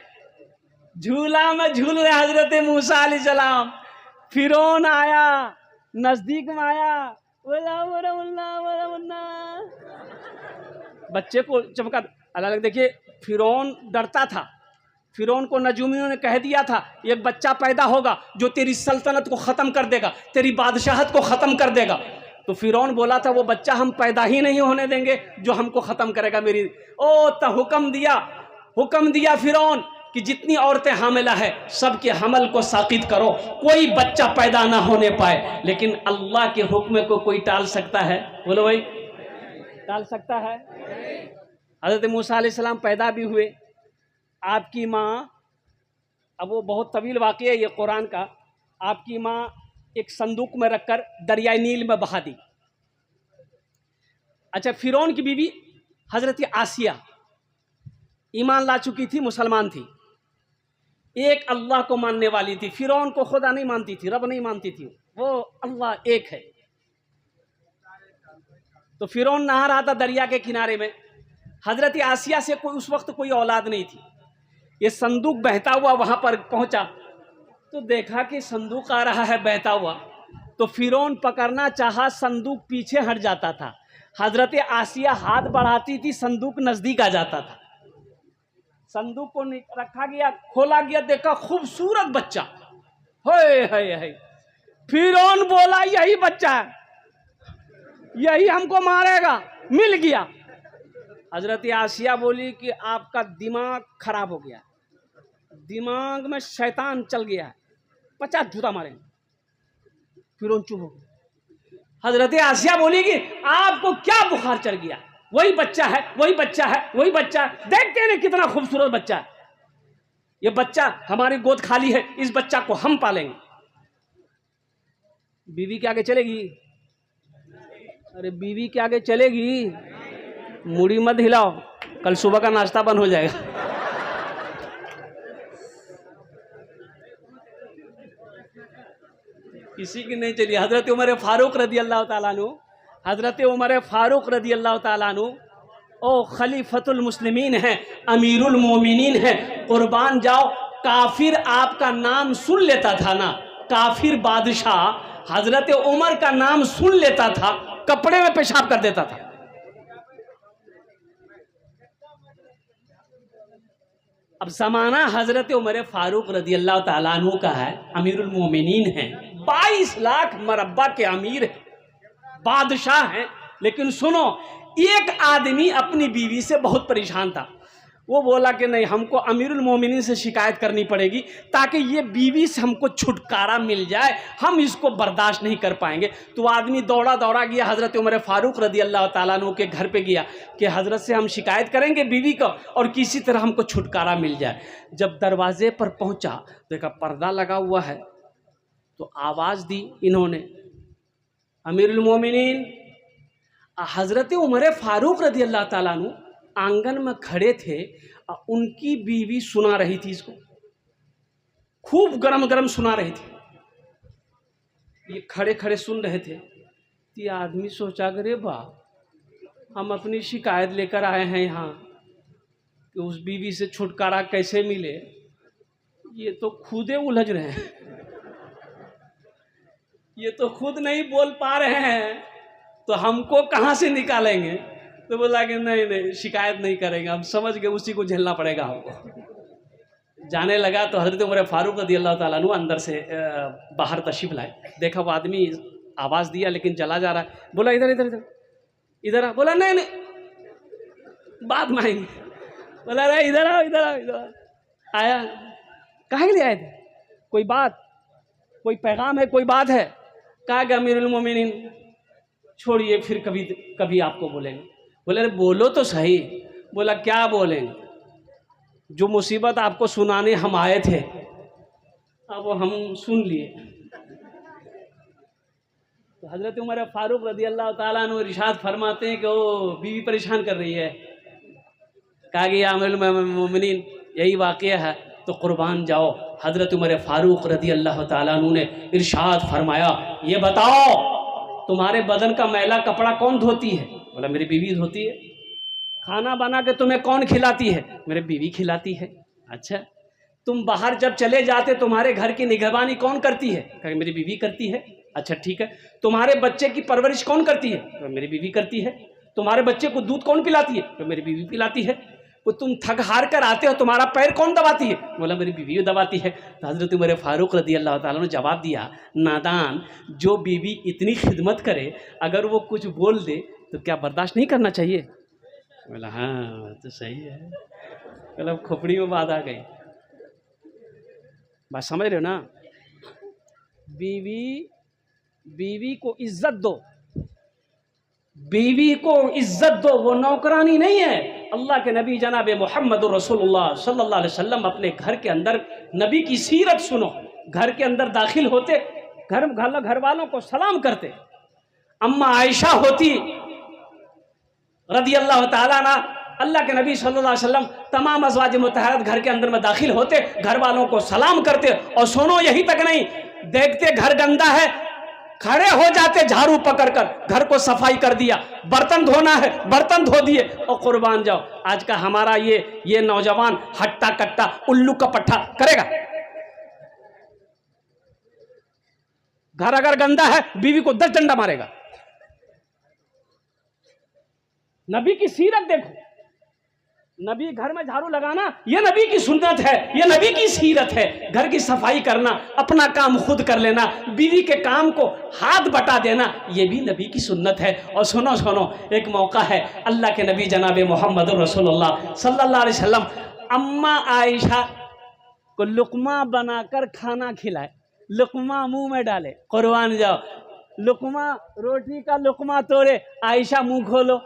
झूला में झूल रहे हजरत मूसा अलैहिस्सलाम। फिरौन आया, नजदीक में आया, बच्चे को चमका। अलग देखिए, फिरौन डरता था। फिरौन को नजूमियों ने कह दिया था एक बच्चा पैदा होगा जो तेरी सल्तनत को ख़त्म कर देगा, तेरी बादशाहत को ख़त्म कर देगा। तो फिरौन बोला था वो बच्चा हम पैदा ही नहीं होने देंगे जो हमको ख़त्म करेगा मेरी। तो हुक्म दिया फिरौन कि जितनी औरतें हामिला है सबके हमल को साकित करो, कोई बच्चा पैदा ना होने पाए। लेकिन अल्लाह के हुक्म को कोई टाल सकता है? बोलो भाई, टाल सकता है? हज़रत मूसा अलैहिस्सलाम पैदा भी हुए। आपकी माँ, अब वो बहुत तवील वाक़या है ये कुरान का, आपकी माँ एक संदूक में रखकर दरियाई नील में बहा दी। अच्छा, फिरौन की बीवी हज़रत आसिया ईमान ला चुकी थी, मुसलमान थी, एक अल्लाह को मानने वाली थी। फिरौन को खुदा नहीं मानती थी, रब नहीं मानती थी, वो अल्लाह एक है। तो फिरौन नहा रहा था दरिया के किनारे में। हज़रत आसिया से उस वक्त कोई औलाद नहीं थी। ये संदूक बहता हुआ वहां पर पहुंचा तो देखा कि संदूक आ रहा है बहता हुआ। तो फिरौन पकड़ना चाहा, संदूक पीछे हट जाता था। हज़रत आसिया हाथ बढ़ाती थी, संदूक नजदीक आ जाता था। संदूक को रखा गया, खोला गया, देखा खूबसूरत बच्चा। हे फिरौन बोला यही बच्चा है, यही हमको मारेगा। मिल गया। हजरत आसिया बोली कि आपका दिमाग खराब हो गया, दिमाग में शैतान चल गया है, 50 जूता मारेंगे। फिरौन चुप हो गया। हजरत आसिया बोली कि आपको क्या बुखार चढ़ गया? वही बच्चा है, वही बच्चा है, वही बच्चा है, देखते नहीं कितना खूबसूरत बच्चा है। ये बच्चा हमारी गोद खाली है, इस बच्चा को हम पालेंगे। बीवी के आगे चलेगी? अरे बीवी के आगे चलेगी? मुड़ी मत हिलाओ, कल सुबह का नाश्ता बंद हो जाएगा। किसी की नहीं चली। हजरत उमर फारूक रदी अल्लाह ताला अन्हु, हजरत उमर फारूक रदी अल्लाह ताला अन्हु ओ खलीफतुल मुस्लिमीन है, अमीरुल मोमिनीन है, कुर्बान जाओ। काफिर आपका नाम सुन लेता था ना, काफिर बादशाह हजरत उमर का नाम सुन लेता था, कपड़े में पेशाब कर देता था। अब जमाना हजरत उमर फारूक रदी अल्लाह ताला अन्हु का है, अमीरुल मोमिनीन है, 22 लाख मरब्बा के अमीर है, बादशाह हैं। लेकिन सुनो, एक आदमी अपनी बीवी से बहुत परेशान था। वो बोला कि नहीं, हमको अमीरुल मोमिनीन से शिकायत करनी पड़ेगी ताकि ये बीवी से हमको छुटकारा मिल जाए, हम इसको बर्दाश्त नहीं कर पाएंगे। तो आदमी दौड़ा दौड़ा गया हजरत उमर फारूक रदी अल्लाह ताला अन्हु के घर पे गया कि हजरत से हम शिकायत करेंगे बीवी को और किसी तरह हमको छुटकारा मिल जाए। जब दरवाजे पर पहुंचा देखा पर्दा लगा हुआ है, तो आवाज़ दी इन्होंने, अमीरुल मोमिनीन। हजरत उमर फारूक रदी अल्लाह ताला अन्हु आंगन में खड़े थे, उनकी बीवी सुना रही थी इसको, खूब गरम गरम सुना रही थी। ये खड़े खड़े सुन रहे थे। ये आदमी सोचा करे वाह, हम अपनी शिकायत लेकर आए हैं यहाँ कि उस बीवी से छुटकारा कैसे मिले, ये तो खुदे उलझ रहे हैं, ये तो खुद नहीं बोल पा रहे हैं, तो हमको कहाँ से निकालेंगे। तो बोला कि नहीं नहीं, शिकायत नहीं करेंगे, हम समझ गए उसी को झेलना पड़ेगा हमको। जाने लगा तो हजरत उमर फारूक रदी अल्लाह ताला अन्हु अंदर से बाहर तशरीफ लाए। देखा वो आदमी आवाज़ दिया लेकिन चला जा रहा है। बोला इधर इधर इधर इधर आ। बोला नहीं नहीं, बात मानेंगे। बोला अरे इधर आओ इधर आओ इधर आओ। आया, कहाँ के लिए आए थे? कोई बात, कोई पैगाम है, कोई बात है? कहा कि अमीरुल मोमिनीन छोड़िए, फिर कभी कभी आपको बोलेंगे। बोले अरे बोलो तो सही। बोला क्या बोलेंगे? जो मुसीबत आपको सुनाने हम आए थे अब वो हम सुन लिए। तो हजरत उमर फारूक रदी अल्लाह ताला अन्हु इरशाद फरमाते हैं कि वो बीवी परेशान कर रही है। कहा कि या अमीरुल मोमिनीन यही वाक़या है, तो कुर्बान जाओ। हजरत उमर फारूक रदी अल्लाह ताला अन्हु ने इरशाद फरमाया, ये बताओ तुम्हारे बदन का मैला कपड़ा कौन धोती है? बोला मेरी बीवी धोती है। खाना बना के तुम्हें कौन खिलाती है? मेरी बीवी खिलाती है। अच्छा, तुम बाहर जब चले जाते तुम्हारे घर की निगहबानी कौन करती है? कहा मेरी बीवी करती है। अच्छा ठीक है, तुम्हारे बच्चे की परवरिश कौन करती है? तो मेरी बीवी करती है। तुम्हारे बच्चे को दूध कौन पिलाती है? तो मेरी बीवी पिलाती है। वो तुम थक हार कर आते हो, तुम्हारा पैर कौन दबाती है? बोला मेरी बीवी दबाती है। तो हजरत उमर फारूक रदी अल्लाह ताला ने जवाब दिया, नादान, जो बीवी इतनी खिदमत करे अगर वो कुछ बोल दे तो क्या बर्दाश्त नहीं करना चाहिए? बोला हाँ तो सही है। मतलब खोपड़ी में बात आ गई। बात समझ रहे हो ना? बीवी को इज्जत दो, बीवी को इज्जत दो, वो नौकरानी नहीं है। अल्लाह के नबी जनाब मोहम्मद रसूलुल्लाह सल्लल्लाहु अलैहि वसल्लम अपने घर के अंदर नबी की सीरत सुनो। घर के अंदर दाखिल होते घर वालों को सलाम करते। अम्मा आयशा होती रदी अल्लाह ताला अन्हा, अल्लाह के नबी सल्लल्लाहु अलैहि वसल्लम तमाम अज़वाज मुतहरत घर के अंदर में दाखिल होते, घर वालों को सलाम करते। और सुनो, यही तक नहीं, देखते घर गंदा है खड़े हो जाते झाड़ू पकड़कर, घर को सफाई कर दिया। बर्तन धोना है बर्तन धो दिए। और कुर्बान जाओ, आज का हमारा ये नौजवान हट्टा कट्टा उल्लू का पट्टा करेगा। घर अगर गंदा है बीवी को 10 डंडा मारेगा। नबी की सीरत देखो, नबी घर में झाड़ू लगाना ये नबी की सुन्नत है, ये नबी की सीरत है। घर की सफाई करना, अपना काम खुद कर लेना, बीवी के काम को हाथ बटा देना, ये भी नबी की सुन्नत है। और सुनो सुनो, एक मौका है, अल्लाह के नबी जनाब मोहम्मद रसूलुल्लाह सल्लल्लाहु अलैहि वसल्लम अम्मा आयशा को लुकमा बनाकर खाना खिलाए, लुकमा मुंह में डाले। कुर्बान जाओ, लुकमा रोटी का लुकमा तोड़े, आयशा मुंह खोलो,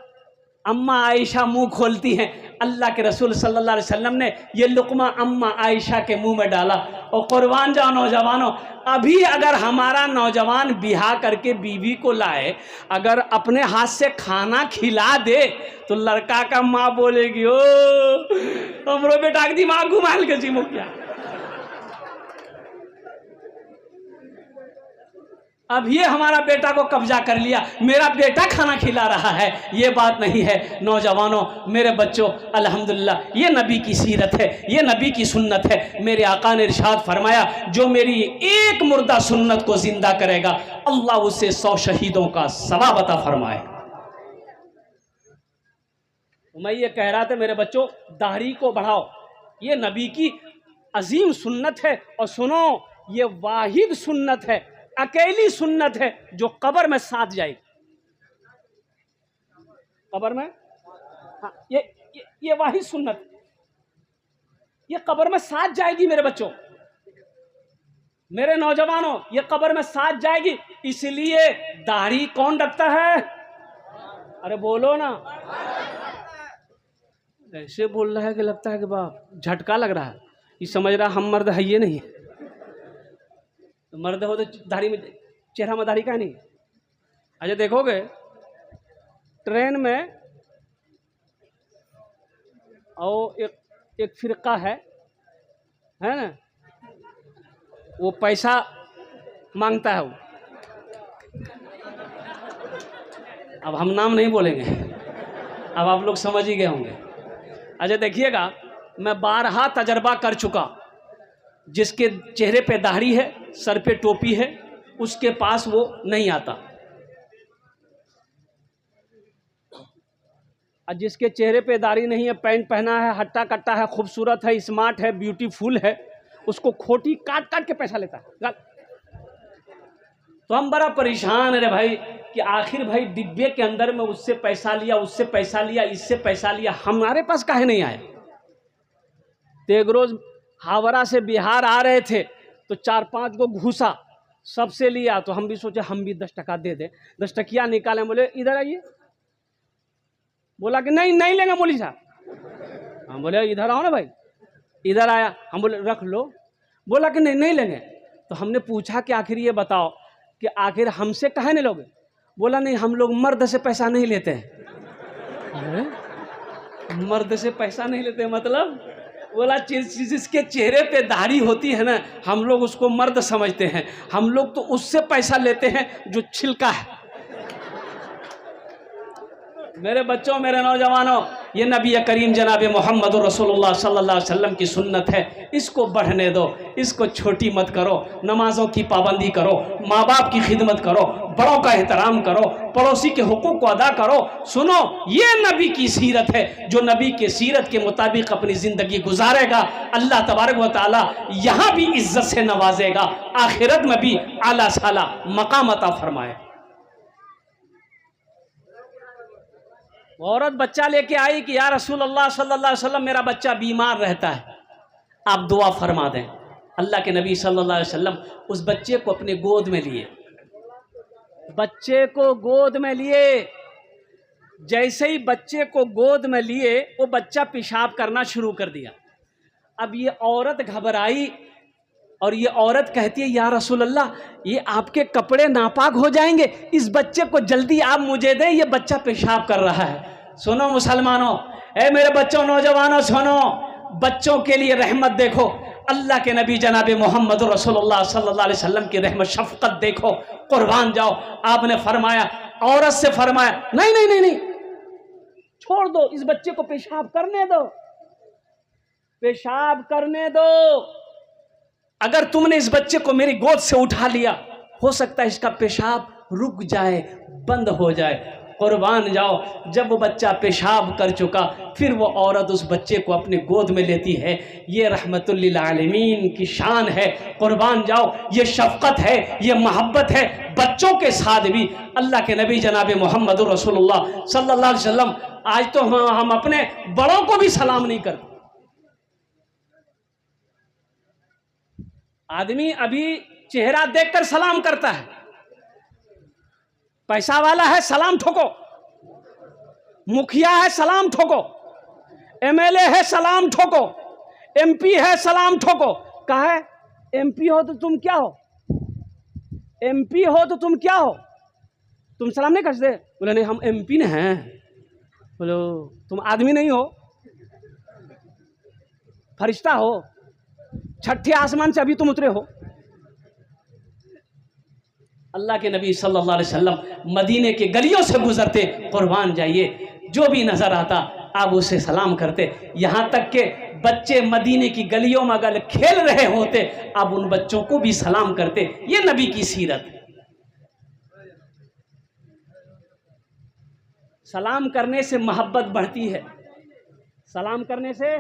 अम्मा आयशा मुंह खोलती हैं, अल्लाह के रसूल सल्लल्लाहु अलैहि वसल्लम ने ये लुक़मा अम्मा आयशा के मुंह में डाला। और कुर्बान जाओ नौजवानों, अभी अगर हमारा नौजवान बिहा करके बीवी को लाए, अगर अपने हाथ से खाना खिला दे तो लड़का का माँ बोलेगी, ओ हमरो बेटा के दिमाग घुमाल के जिमो क्या। अब ये हमारा बेटा को कब्जा कर लिया, मेरा बेटा खाना खिला रहा है, ये बात नहीं है। नौजवानों, मेरे बच्चों, अल्हम्दुलिल्लाह ये नबी की सीरत है, ये नबी की सुन्नत है। मेरे आका ने इरशाद फरमाया, जो मेरी एक मुर्दा सुन्नत को जिंदा करेगा, अल्लाह उसे 100 शहीदों का सवाब अता फरमाए। मैं ये कह रहा था मेरे बच्चों, दाढ़ी को बढ़ाओ, ये नबी की अजीम सुन्नत है। और सुनो, ये वाहिद सुन्नत है, अकेली सुन्नत है जो कब्र में साथ जाएगी। कब्र में, हाँ, ये वाहिद सुन्नत, ये कब्र में साथ जाएगी मेरे बच्चों, मेरे नौजवानों, ये कब्र में साथ जाएगी। इसलिए दाढ़ी कौन रखता है? अरे बोलो ना, ऐसे बोल रहा है कि लगता है कि बाप झटका लग रहा है, ये समझ रहा हम मर्द है ये नहीं। मर्द हो तो दाढ़ी में, चेहरा में दाढ़ी का नहीं। अच्छा देखोगे ट्रेन में, और एक फिरका है ना, वो पैसा मांगता है वो, अब हम नाम नहीं बोलेंगे, अब आप लोग समझ ही गए होंगे। अच्छा देखिएगा, मैं 12 तजर्बा कर चुका, जिसके चेहरे पे दाढ़ी है, सर पे टोपी है, उसके पास वो नहीं आता। और जिसके चेहरे पे दाढ़ी नहीं है, पैंट पहना है, हट्टा कट्टा है, खूबसूरत है, स्मार्ट है, ब्यूटीफुल है, उसको खोटी काट काट के पैसा लेता है। तो हम बड़ा परेशान है रे भाई कि आखिर भाई डिब्बे के अंदर में उससे पैसा लिया, उससे पैसा लिया, इससे पैसा लिया, हमारे पास काहे नहीं आया। तो एक रोज हावड़ा से बिहार आ रहे थे, तो 4-5 को घूसा सबसे लिया, तो हम भी सोचे हम भी 10 टका दे दे। 10 टकिया निकाले, बोले इधर आइए। बोला कि नहीं नहीं लेंगे मौलवी साहब। हम बोले इधर आओ ना भाई। इधर आया, हम बोले रख लो। बोला कि नहीं नहीं लेंगे। तो हमने पूछा कि आखिर ये बताओ कि आखिर हमसे काहे नहीं लोगे। बोला नहीं, हम लोग मर्द से पैसा नहीं लेते हैं। मर्द से पैसा नहीं लेते मतलब? बोला जिसके चेहरे पे दाढ़ी होती है ना, हम लोग उसको मर्द समझते हैं, हम लोग तो उससे पैसा लेते हैं जो छिलका है। मेरे बच्चों, मेरे नौजवानों, ये नबी करीम जनाब मोहम्मद रसूलुल्लाह सल्लल्लाहु अलैहि वसल्लम की सुन्नत है। इसको बढ़ने दो, इसको छोटी मत करो। नमाजों की पाबंदी करो, माँ बाप की खिदमत करो, बड़ों का एहतराम करो, पड़ोसी के हुकूक को अदा करो। सुनो, ये नबी की सीरत है। जो नबी के सीरत के मुताबिक अपनी ज़िंदगी गुजारेगा, अल्लाह तबारक व तआला यहाँ भी इज्जत से नवाजेगा, आखिरत में भी आला साला मकाम अता फरमाए। औरत बच्चा लेके आई कि या रसूल अल्लाह सल्लल्लाहु अलैहि वसल्लम, मेरा बच्चा बीमार रहता है, आप दुआ फरमा दें। अल्लाह के नबी सल्लल्लाहु अलैहि वसल्लम उस बच्चे को अपने गोद में लिए, बच्चे को गोद में लिए। जैसे ही बच्चे को गोद में लिए, वो बच्चा पेशाब करना शुरू कर दिया। अब ये औरत घबराई और ये औरत कहती है, या रसूल अल्लाह, ये आपके कपड़े नापाक हो जाएंगे, इस बच्चे को जल्दी आप मुझे दें, ये बच्चा पेशाब कर रहा है। सुनो मुसलमानों, ए मेरे बच्चों, नौजवानों, सुनो, बच्चों के लिए रहमत देखो। अल्लाह के नबी जनाब मोहम्मद रसूलुल्लाह सल्लल्लाहु अलैहि वसल्लम की रहमत शफकत देखो, कुर्बान जाओ। आपने फरमाया, औरत से फरमाया, नहीं नहीं नहीं नहीं, छोड़ दो, इस बच्चे को पेशाब करने दो, पेशाब करने दो। अगर तुमने इस बच्चे को मेरी गोद से उठा लिया, हो सकता है इसका पेशाब रुक जाए, बंद हो जाए। कुर्बान जाओ, जब वो बच्चा पेशाब कर चुका, फिर वो औरत उस बच्चे को अपने गोद में लेती है। ये रहमतुल लिल आलमीन की शान है। कुर्बान जाओ, ये शफकत है, ये मोहब्बत है बच्चों के साथ भी। अल्लाह के नबी जनाब मोहम्मद रसूलुल्लाह सल्लल्लाहु अलैहि वसल्लम, आज तो हम अपने बड़ों को भी सलाम नहीं करते। आदमी अभी चेहरा देखकर सलाम करता है, पैसा वाला है सलाम ठोको, मुखिया है सलाम ठोको, एमएलए है सलाम ठोको, एमपी है सलाम ठोको। कहा है एमपी हो तो तुम क्या हो, एमपी हो तो तुम क्या हो, तुम सलाम नहीं करते? बोले नहीं हम एमपी ने हैं। बोलो तुम आदमी नहीं हो, फरिश्ता हो, छठे आसमान से अभी तुम उतरे हो। अल्लाह के नबी सल्लल्लाहु अलैहि वसल्लम मदीने के गलियों से गुजरते, कुर्बान जाइए, जो भी नजर आता आप उसे सलाम करते। यहाँ तक के बच्चे मदीने की गलियों में अगर खेल रहे होते आप उन बच्चों को भी सलाम करते। ये नबी की सीरत। सलाम करने से मोहब्बत बढ़ती है, सलाम करने से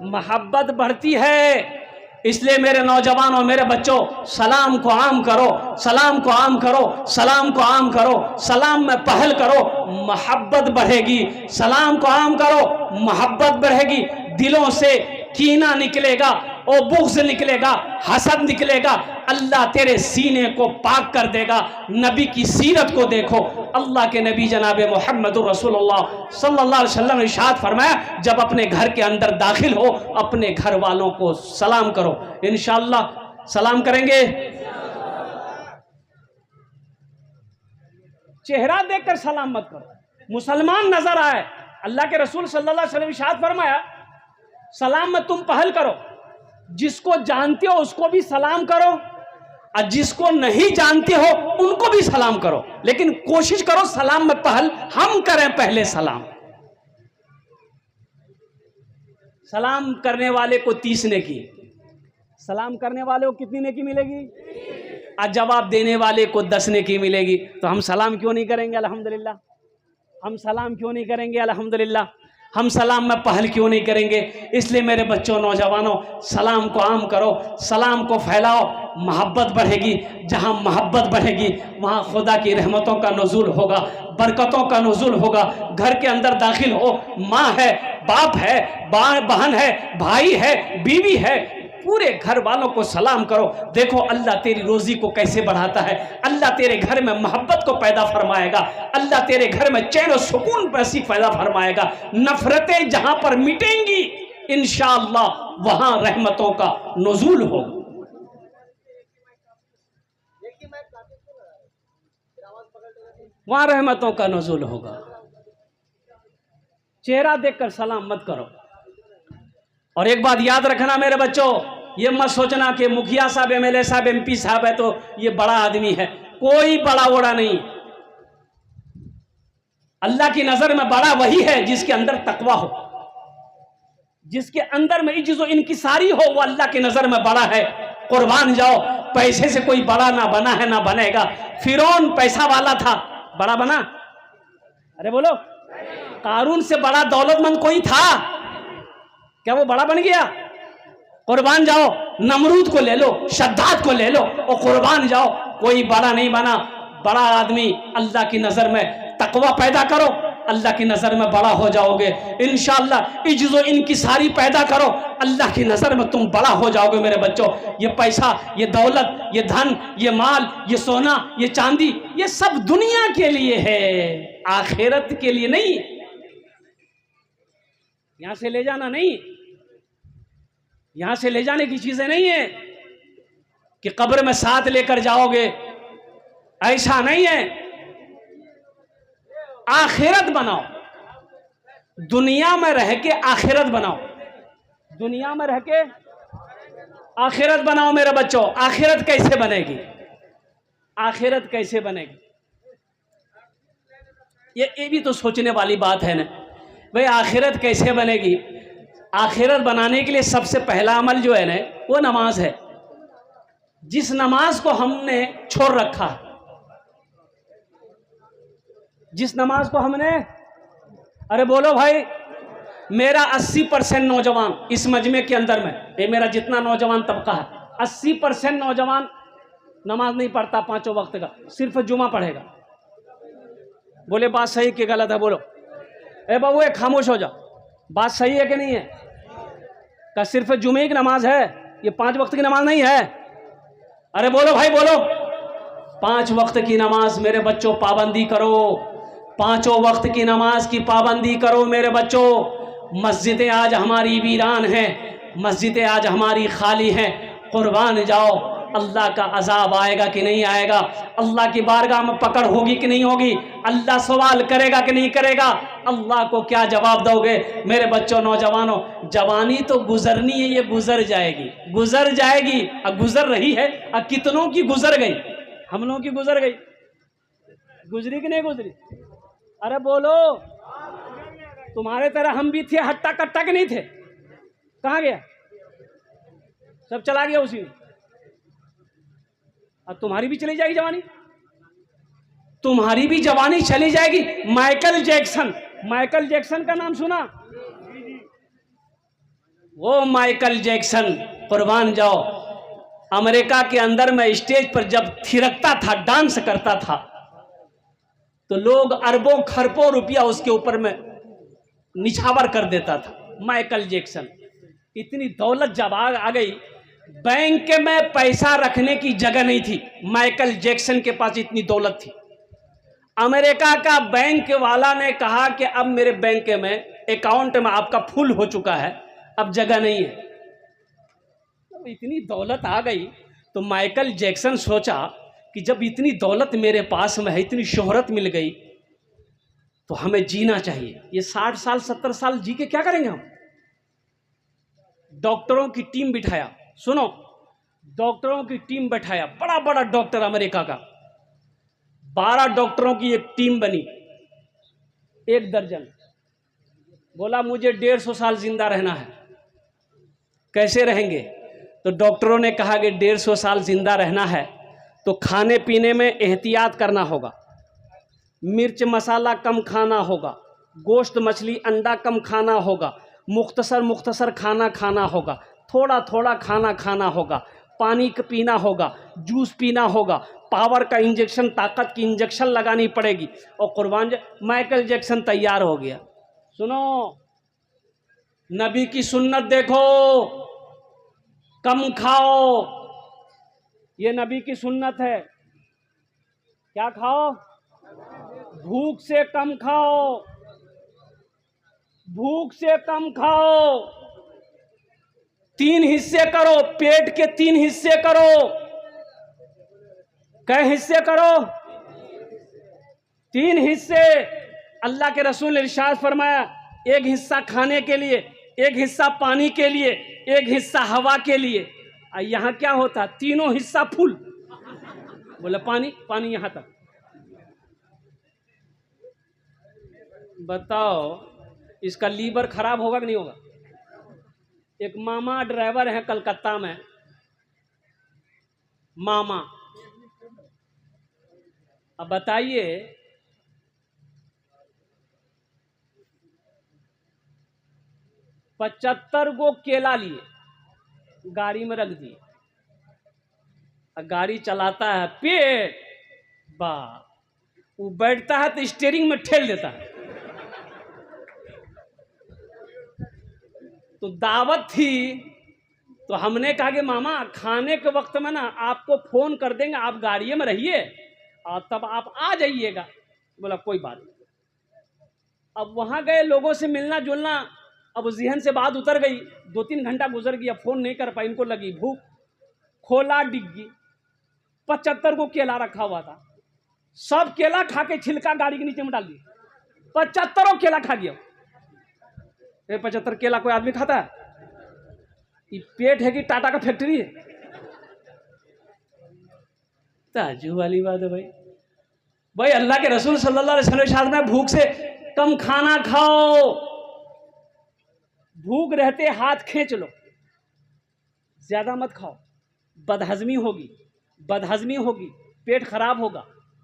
मोहब्बत बढ़ती है। इसलिए मेरे नौजवानों, मेरे बच्चों, सलाम को आम करो, सलाम को आम करो, सलाम को आम करो, सलाम में पहल करो, मोहब्बत बढ़ेगी। सलाम को आम करो, मोहब्बत बढ़ेगी। दिलों से कीना निकलेगा और बुग़्ज़ निकलेगा, हसद निकलेगा, अल्लाह तेरे सीने को पाक कर देगा। नबी की सीरत को देखो। अल्लाह के नबी जनाब मोहम्मदुर रसूलुल्लाह सल्लल्लाहु अलैहि वसल्लम ने इरशाद फरमाया, जब अपने घर के अंदर दाखिल हो अपने घर वालों को सलाम करो। इंशाअल्लाह सलाम करेंगे। चेहरा देखकर सलाम मत करो, मुसलमान नजर आए। अल्लाह के रसूल सल्लल्लाहु अलैहि वसल्लम ने इरशाद फरमाया, सलाम में तुम पहल करो, जिसको जानते हो उसको भी सलाम करो और जिसको नहीं जानते हो उनको भी सलाम करो, लेकिन कोशिश करो सलाम में पहल हम करें पहले सलाम। सलाम करने वाले को 30 नेकी, सलाम करने वाले को कितनी नेकी मिलेगी? और जवाब देने वाले को 10 नेकी मिलेगी। तो हम सलाम क्यों नहीं करेंगे? अल्हम्दुलिल्लाह। हम सलाम क्यों नहीं करेंगे? अल्हम्दुलिल्लाह। हम सलाम में पहल क्यों नहीं करेंगे? इसलिए मेरे बच्चों, नौजवानों, सलाम को आम करो, सलाम को फैलाओ, मोहब्बत बढ़ेगी। जहाँ मोहब्बत बढ़ेगी वहाँ खुदा की रहमतों का नुज़ूल होगा, बरकतों का नुज़ूल होगा। घर के अंदर दाखिल हो, माँ है, बाप है, बहन है, भाई है, बीवी है, पूरे घर वालों को सलाम करो। देखो अल्लाह तेरी रोजी को कैसे बढ़ाता है। अल्लाह तेरे घर में मोहब्बत को पैदा फरमाएगा। अल्लाह तेरे घर में चैन और सुकून पैसी पैदा फरमाएगा। नफरतें जहां पर मिटेंगी इंशाअल्लाह वहां रहमतों का नुज़ूल होगा। वहां रहमतों का नुज़ूल होगा। चेहरा देखकर सलाम मत करो। और एक बात याद रखना मेरे बच्चों, ये मत सोचना कि मुखिया साहब, एमएलए साहब, एमपी साहब है तो ये बड़ा आदमी है। कोई बड़ा बड़ा नहीं। अल्लाह की नजर में बड़ा वही है जिसके अंदर तकवा हो, जिसके अंदर में इज्जत और इनकिसारी हो, वो अल्लाह की नजर में बड़ा है। कुर्बान जाओ, पैसे से कोई बड़ा ना बना है ना बनेगा। फिरौन पैसा वाला था, बड़ा बना? अरे बोलो, कारून से बड़ा दौलतमंद कोई था क्या? वो बड़ा बन गया? कुर्बान जाओ, नमरूद को ले लो, शद्दाद को ले लो और कुर्बान जाओ, कोई बड़ा नहीं बना। बड़ा आदमी अल्लाह की नजर में तकवा पैदा करो, अल्लाह की नजर में बड़ा हो जाओगे इंशाअल्लाह। इज्जत और इनकिसारी पैदा करो, अल्लाह की नजर में तुम बड़ा हो जाओगे मेरे बच्चों। ये पैसा, ये दौलत, ये धन, ये माल, ये सोना, ये चांदी, ये सब दुनिया के लिए है, आखिरत के लिए नहीं। यहां से ले जाना नहीं, यहां से ले जाने की चीजें नहीं है कि कब्र में साथ लेकर जाओगे, ऐसा नहीं है। आखिरत बनाओ, दुनिया में रह के आखिरत बनाओ, दुनिया में रह के आखिरत बनाओ मेरे बच्चों। आखिरत कैसे बनेगी? आखिरत कैसे बनेगी? ये भी तो सोचने वाली बात है ना भाई, आखिरत कैसे बनेगी? आखिरत बनाने के लिए सबसे पहला अमल जो है ना वो नमाज है। जिस नमाज को हमने छोड़ रखा, जिस नमाज को हमने, अरे बोलो भाई, मेरा 80% नौजवान इस मजमे के अंदर में, ये मेरा जितना नौजवान तबका है, 80% नौजवान नमाज नहीं पढ़ता 5 वक्त का, सिर्फ जुमा पढ़ेगा। बोले बात सही कि गलत है? बोलो। ए बाबू, एक खामोश हो जाओ, बात सही है कि नहीं है? का सिर्फ जुमे की नमाज है, ये 5 वक्त की नमाज नहीं है। अरे बोलो भाई, बोलो। 5 वक्त की नमाज मेरे बच्चों पाबंदी करो, पांचों वक्त की नमाज की पाबंदी करो मेरे बच्चों। मस्जिदें आज हमारी वीरान हैं, मस्जिदें आज हमारी खाली हैं। कुर्बान जाओ, अल्लाह का अजाब आएगा कि नहीं आएगा? अल्लाह की बारगाह में पकड़ होगी कि नहीं होगी? अल्लाह सवाल करेगा कि नहीं करेगा? अल्लाह को क्या जवाब दोगे मेरे बच्चों, नौजवानों? जवानी तो गुजरनी है, ये गुजर जाएगी, गुजर जाएगी। अब गुजर रही है, अब कितनों की गुजर गई, हम लोगों की गुजर गई। गुजरी कि नहीं गुजरी? अरे बोलो, तुम्हारे तरह हम भी थे, हट्टा कट्टा के नहीं थे? कहाँ गया? सब चला गया उसी में। अब तुम्हारी भी चली जाएगी जवानी, तुम्हारी भी जवानी चली जाएगी। माइकल जैक्सन, माइकल जैक्सन का नाम सुना? वो माइकल जैक्सन, कुर्बान जाओ, अमेरिका के अंदर में स्टेज पर जब थिरकता था, डांस करता था, तो लोग अरबों खरबों रुपया उसके ऊपर में निछावर कर देता था। माइकल जैक्सन, इतनी दौलत जब आ गई, बैंक में पैसा रखने की जगह नहीं थी। माइकल जैक्सन के पास इतनी दौलत थी। अमेरिका का बैंक वाला ने कहा कि अब मेरे बैंक में अकाउंट में आपका फुल हो चुका है, अब जगह नहीं है। तो इतनी दौलत आ गई तो माइकल जैक्सन सोचा कि जब इतनी दौलत मेरे पास में है, इतनी शोहरत मिल गई, तो हमें जीना चाहिए। ये 60 साल 70 साल जी के क्या करेंगे हम? डॉक्टरों की टीम बिठाया, सुनो, डॉक्टरों की टीम बैठाया, बड़ा बड़ा डॉक्टर अमेरिका का, 12 डॉक्टरों की एक टीम बनी, 1 दर्जन। बोला मुझे 150 साल जिंदा रहना है। कैसे रहेंगे? तो डॉक्टरों ने कहा कि 150 साल जिंदा रहना है तो खाने पीने में एहतियात करना होगा, मिर्च मसाला कम खाना होगा, गोश्त मछली अंडा कम खाना होगा, मुख्तसर खाना खाना होगा, थोड़ा थोड़ा खाना खाना होगा, पानी पीना होगा, जूस पीना होगा, पावर का इंजेक्शन, ताकत की इंजेक्शन लगानी पड़ेगी। और कुर्बान माइकल जैक्सन तैयार हो गया। सुनो, नबी की सुन्नत देखो, कम खाओ, ये नबी की सुन्नत है। क्या खाओ? भूख से कम खाओ, भूख से कम खाओ। 3 हिस्से करो, पेट के 3 हिस्से करो। कै हिस्से करो? 3 हिस्से। अल्लाह के रसूल ने इरशाद फरमाया, 1 हिस्सा खाने के लिए, 1 हिस्सा पानी के लिए, 1 हिस्सा हवा के लिए। यहाँ क्या होता? तीनों हिस्सा फुल। बोला पानी, पानी यहां तक। बताओ इसका लीवर खराब होगा कि नहीं होगा? एक मामा ड्राइवर है कलकत्ता में, मामा, अब बताइए, पचहत्तर गो केला लिए, गाड़ी में रख दिए, गाड़ी चलाता है, पेट बा, वो बैठता है तो स्टीयरिंग में ठेल देता है। तो दावत थी, तो हमने कहा कि मामा खाने के वक्त में ना आपको फोन कर देंगे, आप गाड़ी में रहिए और तब आप आ जाइएगा। बोला कोई बात नहीं। अब वहां गए, लोगों से मिलना जुलना, अब जहन से बात उतर गई। 2-3 घंटा गुजर गया, फोन नहीं कर पाई, इनको लगी भूख, खोला डिग्गी, 75 को केला रखा हुआ था, सब केला खा के छिलका गाड़ी के नीचे में डाल दिया। 75 केला खा गया। 75 केला कोई आदमी खाता है? ये पेट है कि टाटा का फैक्ट्री है? ताजू वाली बात है भाई। भाई अल्लाह के रसूल सल्लल्लाहु अलैहि वसल्लम में भूख से कम खाना खाओ, भूख रहते हाथ खींच लो, ज्यादा मत खाओ, बदहजमी होगी, बदहजमी होगी, पेट खराब होगा,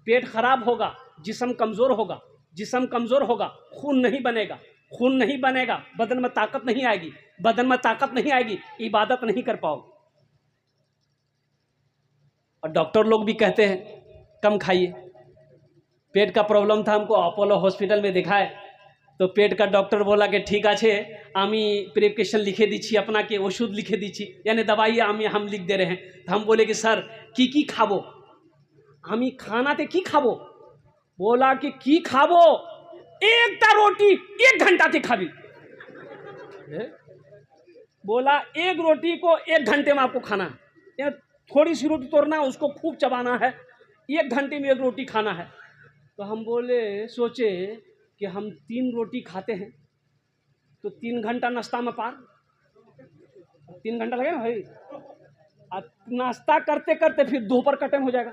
पेट खराब होगा, जिस्म कमजोर होगा, जिस्म कमजोर होगा, खून नहीं बनेगा, खून नहीं बनेगा, बदन में ताकत नहीं आएगी, बदन में ताकत नहीं आएगी, इबादत नहीं कर पाओगे। और डॉक्टर लोग भी कहते हैं कम खाइए। पेट का प्रॉब्लम था, हमको अपोलो हॉस्पिटल में दिखाए तो पेट का डॉक्टर बोला कि ठीक আছে, আমি প্রেসক্রিপশন লিখে দিচ্ছি আপনাকে, ওষুধ লিখে দিচ্ছি, यानी दवाई हम लिख दे रहे हैं। तो हम बोले कि सर की खाबो, আমি খানাতে কি খাবো? बोला कि की खाबो, एक ता रोटी 1 घंटा ते खाबी। बोला 1 रोटी को 1 घंटे में आपको खाना है, थोड़ी सी रोटी तोड़ना, उसको खूब चबाना है, 1 घंटे में 1 रोटी खाना है। तो हम बोले, सोचे कि हम 3 रोटी खाते हैं तो 3 घंटा नाश्ता में पार, 3 घंटा लगेगा भाई। अब नाश्ता करते करते फिर दोपहर का टाइम हो जाएगा।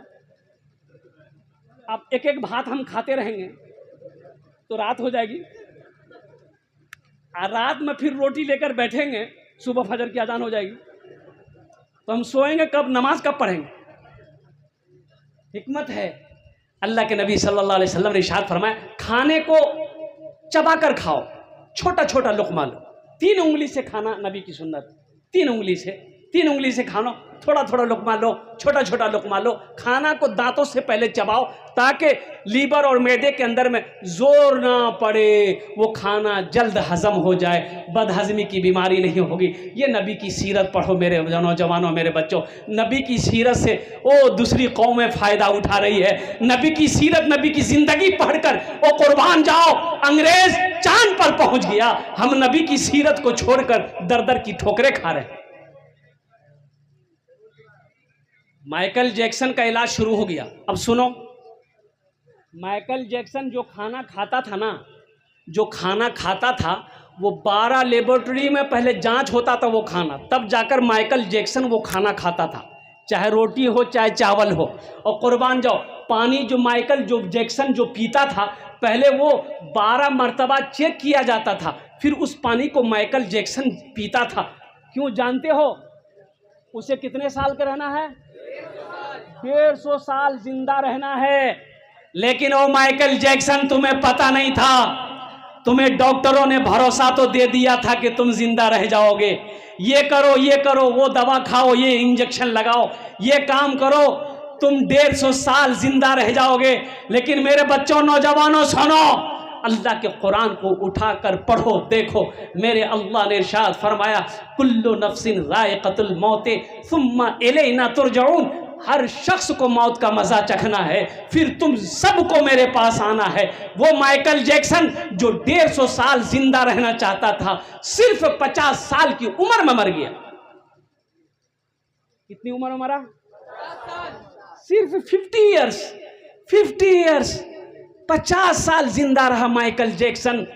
अब एक एक भात हम खाते रहेंगे तो रात हो जाएगी, और रात में फिर रोटी लेकर बैठेंगे, सुबह फजर की अजान हो जाएगी, तो हम सोएंगे कब, नमाज कब पढ़ेंगे। हिकमत है। अल्लाह के नबी सल्लल्लाहु अलैहि वसल्लम ने इरशाद फरमाया, खाने को चबा कर खाओ, छोटा छोटा लुक़मा लो। 3 उंगली से खाना नबी की सुन्नत, 3 उंगली से खाना, थोड़ा थोड़ा लुक़मा लो, छोटा छोटा लुक़मा लो। खाना को दांतों से पहले चबाओ ताकि लीवर और मैदे के अंदर में जोर ना पड़े, वो खाना जल्द हजम हो जाए, बदहजमी की बीमारी नहीं होगी। ये नबी की सीरत पढ़ो मेरे नौजवानों, मेरे बच्चों। नबी की सीरत से दूसरी कौमें फ़ायदा उठा रही है। नबी की सीरत, नबी की ज़िंदगी पढ़कर कुर्बान जाओ, अंग्रेज़ चांद पर पहुंच गया, हम नबी की सीरत को छोड़कर दर दर की ठोकरें खा रहे हैं। माइकल जैक्सन का इलाज शुरू हो गया। अब सुनो, माइकल जैक्सन जो खाना खाता था ना, जो खाना खाता था, वो 12 लेबोरेटरी में पहले जांच होता था वो खाना, तब जाकर माइकल जैक्सन वो खाना खाता था, चाहे रोटी हो चाहे चावल हो। और कुर्बान जाओ, पानी जो माइकल जैक्सन जो पीता था, पहले वो 12 मरतबा चेक किया जाता था, फिर उस पानी को माइकल जैक्सन पीता था। क्यों जानते हो? उसे कितने साल का रहना है? 150 साल जिंदा रहना है। लेकिन ओ माइकल जैक्सन, तुम्हें पता नहीं था, तुम्हें डॉक्टरों ने भरोसा तो दे दिया था कि तुम जिंदा रह जाओगे, ये करो, वो दवा खाओ, ये इंजेक्शन लगाओ, ये काम करो, तुम 150 साल जिंदा रह जाओगे। लेकिन मेरे बच्चों, नौजवानों, सुनो, अल्लाह के कुरान को उठाकर पढ़ो, देखो मेरे अल्लाह ने इरशाद फरमाया, कुल्लु नफ्सिन ज़ाइक़तुल मौत सुम्मा इलैना तुरजऊन। हर शख्स को मौत का मजा चखना है, फिर तुम सबको मेरे पास आना है। वो माइकल जैक्सन जो 150 साल जिंदा रहना चाहता था, सिर्फ 50 साल की उम्र में मर गया। कितनी उम्र में मरा? सिर्फ 50 ईयर्स, 50 साल जिंदा रहा माइकल जैक्सन,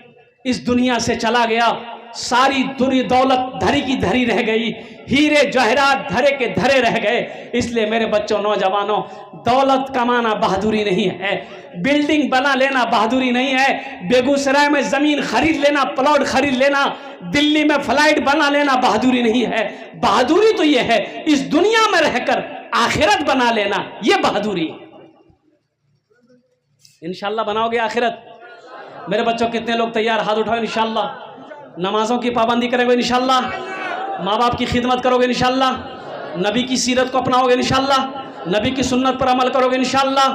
इस दुनिया से चला गया। सारी दुनिया दौलत धरी की धरी रह गई, हीरे जवाहरात धरे के धरे रह गए। इसलिए मेरे बच्चों, नौजवानों, दौलत कमाना बहादुरी नहीं है, बिल्डिंग बना लेना बहादुरी नहीं है, बेगूसराय में जमीन खरीद लेना, प्लॉट खरीद लेना, दिल्ली में फ्लाइट बना लेना बहादुरी नहीं है। बहादुरी तो यह है, इस दुनिया में रहकर आखिरत बना लेना, यह बहादुरी है। इंशाल्लाह बनाओगे आखिरत? मेरे बच्चों, कितने लोग तैयार? हाथ उठाओ। इंशाल्लाह नमाजों की पाबंदी करेंगे, इंशाल्लाह माँ बाप की खिदमत करोगे, इंशाल्लाह नबी की सीरत को अपनाओगे, इंशाल्लाह नबी की सुन्नत पर अमल करोगे, इंशाल्लाह।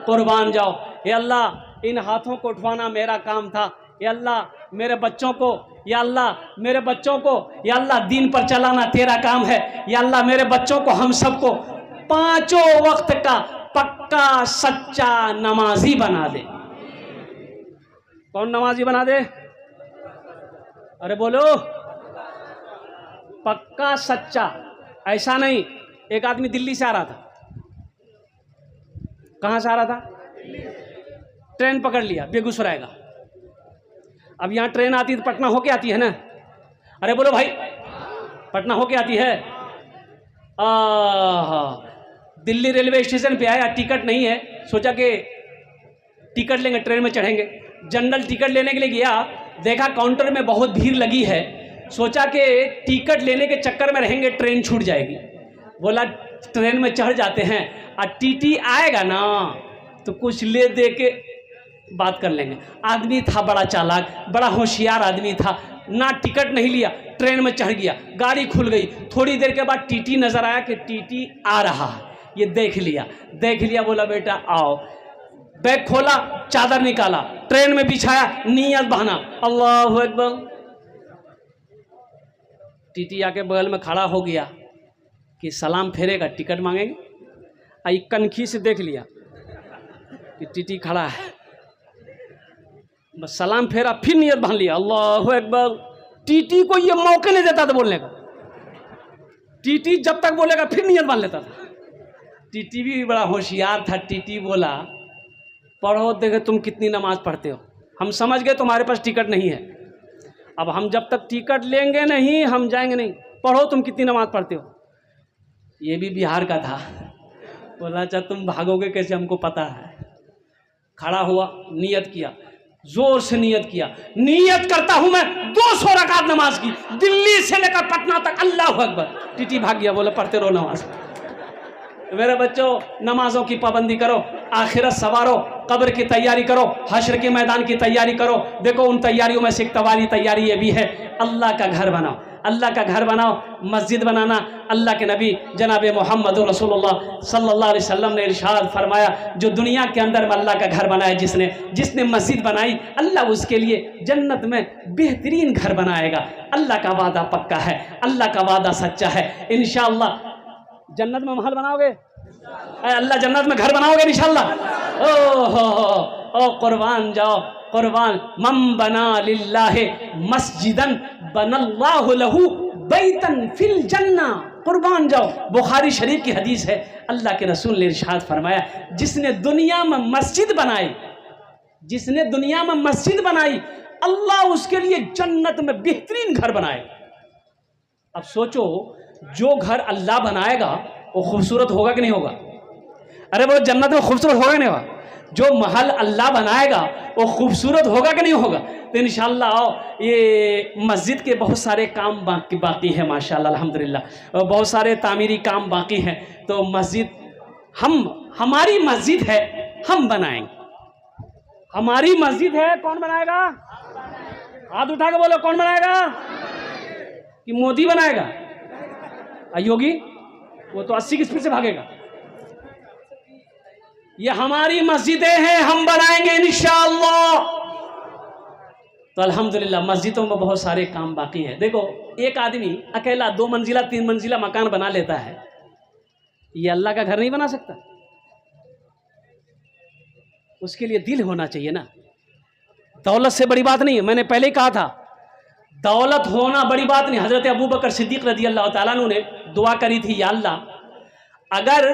कुर्बान जाओ। ये अल्लाह, इन हाथों को उठवाना मेरा काम था। ये अल्लाह मेरे बच्चों को, या अल्लाह मेरे बच्चों को, या अल्लाह दीन पर चलाना तेरा काम है। या अल्लाह मेरे बच्चों को, हम सबको 5 वक्त का पक्का सच्चा नमाजी बना दे। कौन नमाजी बना दे? अरे बोलो, पक्का सच्चा। ऐसा नहीं, एक आदमी दिल्ली से आ रहा था। कहाँ से आ रहा था? ट्रेन पकड़ लिया बेगूसराय का। अब यहाँ ट्रेन आती तो पटना होके आती है ना? अरे बोलो भाई, पटना होके आती है। दिल्ली रेलवे स्टेशन पे आया, टिकट नहीं है, सोचा कि टिकट लेंगे, ट्रेन में चढ़ेंगे। जनरल टिकट लेने के लिए गया, देखा काउंटर में बहुत भीड़ लगी है, सोचा कि टिकट लेने के चक्कर में रहेंगे ट्रेन छूट जाएगी। बोला ट्रेन में चढ़ जाते हैं, और टीटी आएगा ना तो कुछ ले दे के बात कर लेंगे। आदमी था बड़ा चालाक, बड़ा होशियार आदमी था, ना टिकट नहीं लिया, ट्रेन में चढ़ गया, गाड़ी खुल गई। थोड़ी देर के बाद टीटी नजर आया कि टीटी आ रहा है, ये देख लिया, बोला बेटा आओ। बैग खोला, चादर निकाला, ट्रेन में बिछाया, नियत बहाना, अल्लाहु अकबर। टीटी आके बगल में खड़ा हो गया कि सलाम फेरेगा, टिकट मांगेंगे। आई कनखी से देख लिया, कि टीटी खड़ा है, बस सलाम फेरा, फिर नियत बांध लिया, अल्लाह अकबर। टीटी को ये मौके नहीं देता था बोलने का। टीटी जब तक बोलेगा फिर नियत बांध लेता था। टीटी भी बड़ा होशियार था। टीटी बोला, पढ़ो, देखे तुम कितनी नमाज पढ़ते हो, हम समझ गए तुम्हारे पास टिकट नहीं है, अब हम जब तक टिकट लेंगे नहीं हम जाएंगे नहीं, पढ़ो तुम कितनी नमाज पढ़ते हो। ये भी बिहार का था। बोला अच्छा तुम भागोगे कैसे, हमको पता है। खड़ा हुआ, नियत किया, जोर से नियत किया, नियत करता हूं मैं 200 रकात नमाज की, दिल्ली से लेकर पटना तक, अल्लाह अकबर। टीटी भाग गया, बोला पढ़ते रहो नमाज। मेरे बच्चों, नमाजों की पाबंदी करो, आखिरत सवारो, कब्र की तैयारी करो, हश्र के मैदान की तैयारी करो। देखो उन तैयारियों में से एक तैयारी ये भी है, अल्लाह का घर बनाओ। अल्लाह का घर बनाओ, मस्जिद बनाना। अल्लाह के नबी जनाब मोहम्मद रसूलुल्लाह सल्लल्लाहु अलैहि वसल्लम ने इरशाद फरमाया, जो दुनिया के अंदर में अल्लाह का घर बनाया, जिसने मस्जिद बनाई, अल्लाह उसके लिए जन्नत में बेहतरीन घर बनाएगा। अल्लाह का वादा पक्का है, अल्लाह का वादा सच्चा है। इंशाअल्लाह जन्नत में महल बनाओगे, अल्लाह जन्नत में घर बनाओगे इंशाअल्लाह। ओ कुर्बान जाओ, कुर्बान। मम बना लिल्लाहि मस्जिदन बनल्लाहु लहू बैतन फिल जन्ना। कुर्बान जाओ। बुखारी शरीफ की हदीस है, अल्लाह के रसूल ने इरशाद फरमाया, जिसने दुनिया में मस्जिद बनाई, जिसने दुनिया में मस्जिद बनाई, अल्लाह उसके लिए जन्नत में बेहतरीन घर बनाए। अब सोचो, जो घर अल्लाह बनाएगा वो खूबसूरत होगा कि नहीं होगा? अरे वो जन्नत में खूबसूरत होगा कि नहीं होगा? जो महल अल्लाह बनाएगा वो खूबसूरत होगा कि नहीं होगा? तो इंशाअल्लाह आओ, ये मस्जिद के बहुत सारे काम बाकी है माशाअल्लाह अल्हम्दुलिल्लाह, बहुत सारे तामीरी काम बाकी हैं। तो मस्जिद हमारी मस्जिद है, हम बनाएंगे। हमारी मस्जिद है, कौन बनाएगा? हाथ उठा के बोलो, कौन बनाएगा? कि मोदी बनाएगा? योगी? वो तो 80 की स्पीड से भागेगा। ये हमारी मस्जिदें हैं, हम बनाएंगे इंशाअल्लाह। तो अल्हम्दुलिल्लाह मस्जिदों में बहुत सारे काम बाकी हैं। देखो, एक आदमी अकेला 2 मंजिला 3 मंजिला मकान बना लेता है, ये अल्लाह का घर नहीं बना सकता। उसके लिए दिल होना चाहिए ना। दौलत से बड़ी बात नहीं है, मैंने पहले ही कहा था, दौलत होना बड़ी बात नहीं। हजरत अबू बकर सिद्दीक रजी अल्लाह ताला अन्हु ने दुआ करी थी, या अल्लाह, अगर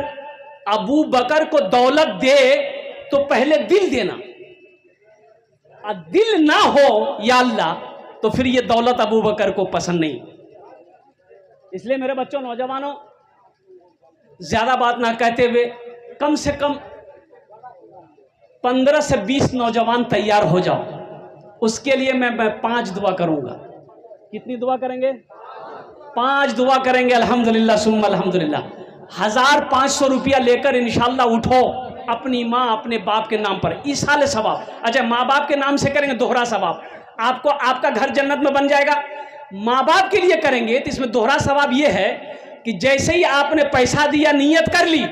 अबू बकर को दौलत दे तो पहले दिल देना, और दिल ना हो या अल्लाह तो फिर ये दौलत अबू बकर को पसंद नहीं। इसलिए मेरे बच्चों, नौजवानों, ज्यादा बात ना कहते हुए कम से कम 15 से 20 नौजवान तैयार हो जाओ। उसके लिए मैं 5 दुआ करूंगा। कितनी दुआ करेंगे? 5 दुआ करेंगे। अल्हम्दुलिल्लाह सुम्मा अल्हम्दुलिल्लाह। 1500 रुपया लेकर इंशाअल्लाह उठो, अपनी माँ अपने बाप के नाम पर, ईसाल सवाब। अच्छा, माँ बाप के नाम से करेंगे दोहरा सवाब, आपको आपका घर जन्नत में बन जाएगा। माँ बाप के लिए करेंगे तो इसमें दोहरा सवाब ये है कि जैसे ही आपने पैसा दिया, नियत कर ली,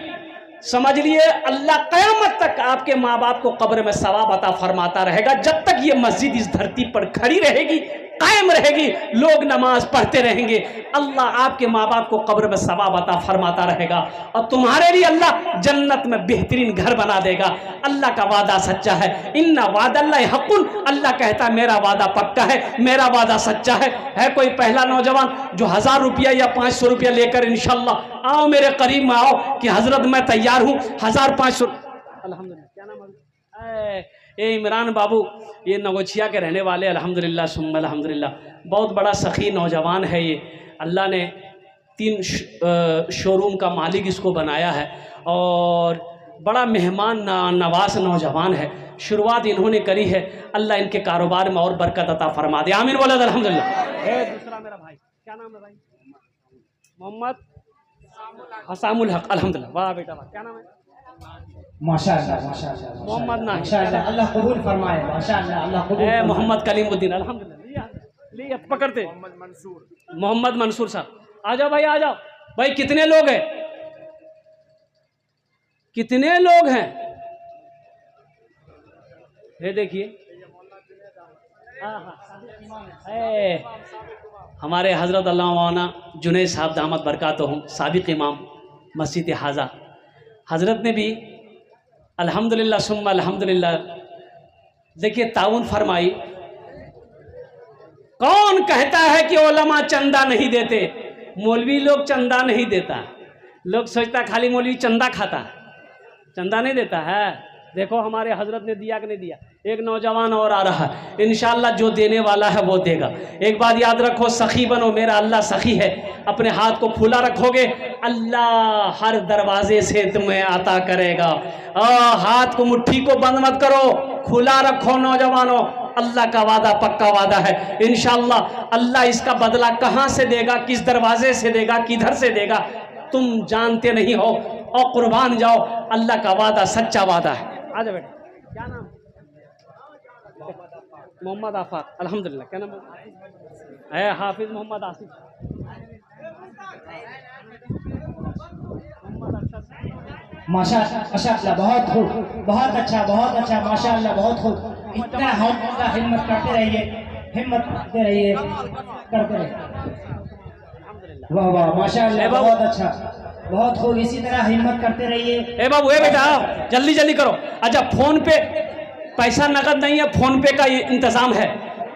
समझ लिए अल्लाह क़यामत तक आपके माँ बाप को कब्र में सवाब अता फरमाता रहेगा। जब तक ये मस्जिद इस धरती पर खड़ी रहेगी, कायम रहेगी, लोग नमाज पढ़ते रहेंगे, अल्लाह आपके माँ बाप को कब्र में सवाब अता फरमाता रहेगा, और तुम्हारे लिए अल्लाह जन्नत में बेहतरीन घर बना देगा। अल्लाह का वादा सच्चा है। इन्ना वादल्लाहि हक़्क़ुन, अल्लाह कहता है मेरा वादा पक्का है, मेरा वादा सच्चा है। कोई पहला नौजवान जो 1000 रुपया या 500 रुपया लेकर इंशाअल्लाह आओ, मेरे करीब में आओ कि हजरत मैं तैयार हूँ, 1500। अल्हम्दुलिल्लाह, क्या नाम है? इमरान बाबू, ये नगोछिया के रहने वाले, अल्हम्दुलिल्लाह सुम्मा अल्हम्दुलिल्लाह, बहुत बड़ा सखी नौजवान है ये। अल्लाह ने 3 शोरूम का मालिक इसको बनाया है, और बड़ा मेहमान नवाज नौजवान है। शुरुआत इन्होंने करी है, अल्लाह इनके कारोबार में और बरकत अता फरमा दे, आमीन बोले अल्हम्दुलिल्लाह। दूसरा मेरा भाई, क्या नाम है भाई? मोहम्मद हसामुल हक, अल्हम्दुलिल्लाह। वाह बेटा वाह, क्या नाम है? माशाअल्लाह माशाअल्लाह मोहम्मद ना, माशाअल्लाह, अल्लाह कबूल फरमाए, माशाअल्लाह अल्लाह कबूल फरमाए। मोहम्मद कलीमुद्दीन, अल्हम्दुलिल्लाह। लिया पकड़ते, मोहम्मद मंसूर साहब, आ जाओ भाई, आ जाओ भाई। कितने लोग हैं? कितने लोग हैं? ये देखिए, हमारे हजरत अल्लाह मौलाना जुनैद साहब दामत बरकातुहुम, साबिक इमाम मस्जिद हाजा, हजरत ने भी अल्हम्दुलिल्लाह सुम्मा अल्हम्दुलिल्लाह। देखिए ताउन फरमाई। कौन कहता है कि उलमा चंदा नहीं देते? मौलवी लोग चंदा नहीं देता। लोग सोचता खाली मौलवी चंदा खाता, चंदा नहीं देता है। देखो हमारे हजरत ने दिया कि नहीं दिया। एक नौजवान और आ रहा है, इंशाअल्लाह जो देने वाला है वो देगा। एक बात याद रखो, सखी बनो, मेरा अल्लाह सखी है। अपने हाथ को खुला रखोगे, अल्लाह हर दरवाजे से तुम्हें आता करेगा। हाथ को, मुट्ठी को बंद मत करो, खुला रखो नौजवानों। अल्लाह का वादा पक्का वादा है, इंशाअल्लाह अल्लाह इसका बदला कहाँ से देगा, किस दरवाजे से देगा, किधर से देगा, तुम जानते नहीं हो। और कुर्बान जाओ, अल्लाह का वादा सच्चा वादा है। आजा बेटा, क्या नाम? मोहम्मद आफाक। अल्हम्दुलिल्लाह। क्या नाम है? हाफिज मोहम्मद आसिफ। माशाअल्लाह, बहुत खूब, बहुत अच्छा, बहुत अच्छा, माशाअल्लाह, बहुत खूब। इतना हौसला, हिम्मत करते रहिए, हिम्मत करते रहिए, करते रहिए। वाह वाह, माशाअल्लाह, बहुत अच्छा, बहुत खूब। इसी तरह हिम्मत करते रहिए। ए बाबू, ए बेटा, जल्दी जल्दी करो। अच्छा, फोन पे पैसा नगद नहीं है, फोन पे का इंतजाम है।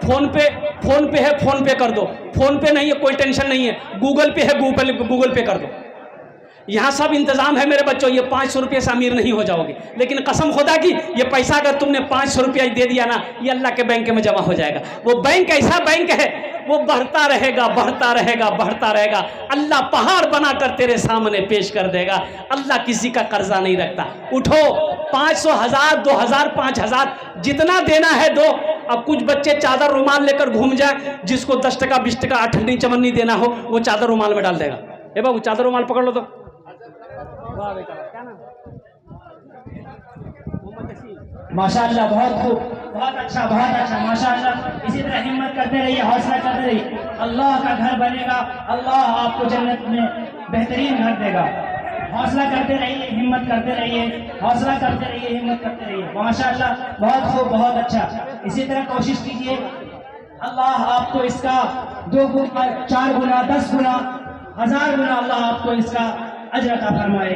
फोन पे है, फोन पे कर दो। फोन पे नहीं है, कोई टेंशन नहीं है, गूगल पे है, गूगल पे कर दो। यहाँ सब इंतजाम है मेरे बच्चों। ये 500 रुपये से अमीर नहीं हो जाओगे, लेकिन कसम खुदा की ये पैसा अगर तुमने 500 रुपया दे दिया ना, ये अल्लाह के बैंक में जमा हो जाएगा। वो बैंक ऐसा बैंक है, वो बढ़ता रहेगा, बढ़ता रहेगा, बढ़ता रहेगा। अल्लाह पहाड़ बनाकर तेरे सामने पेश कर देगा। अल्लाह किसी का कर्जा नहीं रखता। उठो, 500, 1000, 2000, 5000 जितना देना है दो। अब कुछ बच्चे चादर रुमाल लेकर घूम जाए, जिसको 10 टका 20 टका अठन्नी चवन्नी देना हो, वो चादर रुमाल में डाल देगा। ए बाबू, चादर रुमाल पकड़ लो तो। वाह बेटा, क्या नाम? माशाअल्लाह, बहुत खूब, बहुत अच्छा, बहुत अच्छा, माशाअल्लाह। इसी तरह हिम्मत करते रहिए, हौसला करते रहिए। अल्लाह का घर बनेगा, अल्लाह आपको जन्नत में बेहतरीन घर देगा। हौसला करते रहिए, हिम्मत करते रहिए, हौसला करते रहिए, हिम्मत करते रहिए। माशाअल्लाह, बहुत खूब, बहुत अच्छा। इसी तरह कोशिश कीजिए, अल्लाह आपको इसका 2 गुना, 4 गुना, 10 गुना, 1000 गुना अल्लाह आपको इसका अजर अता फरमाएगा।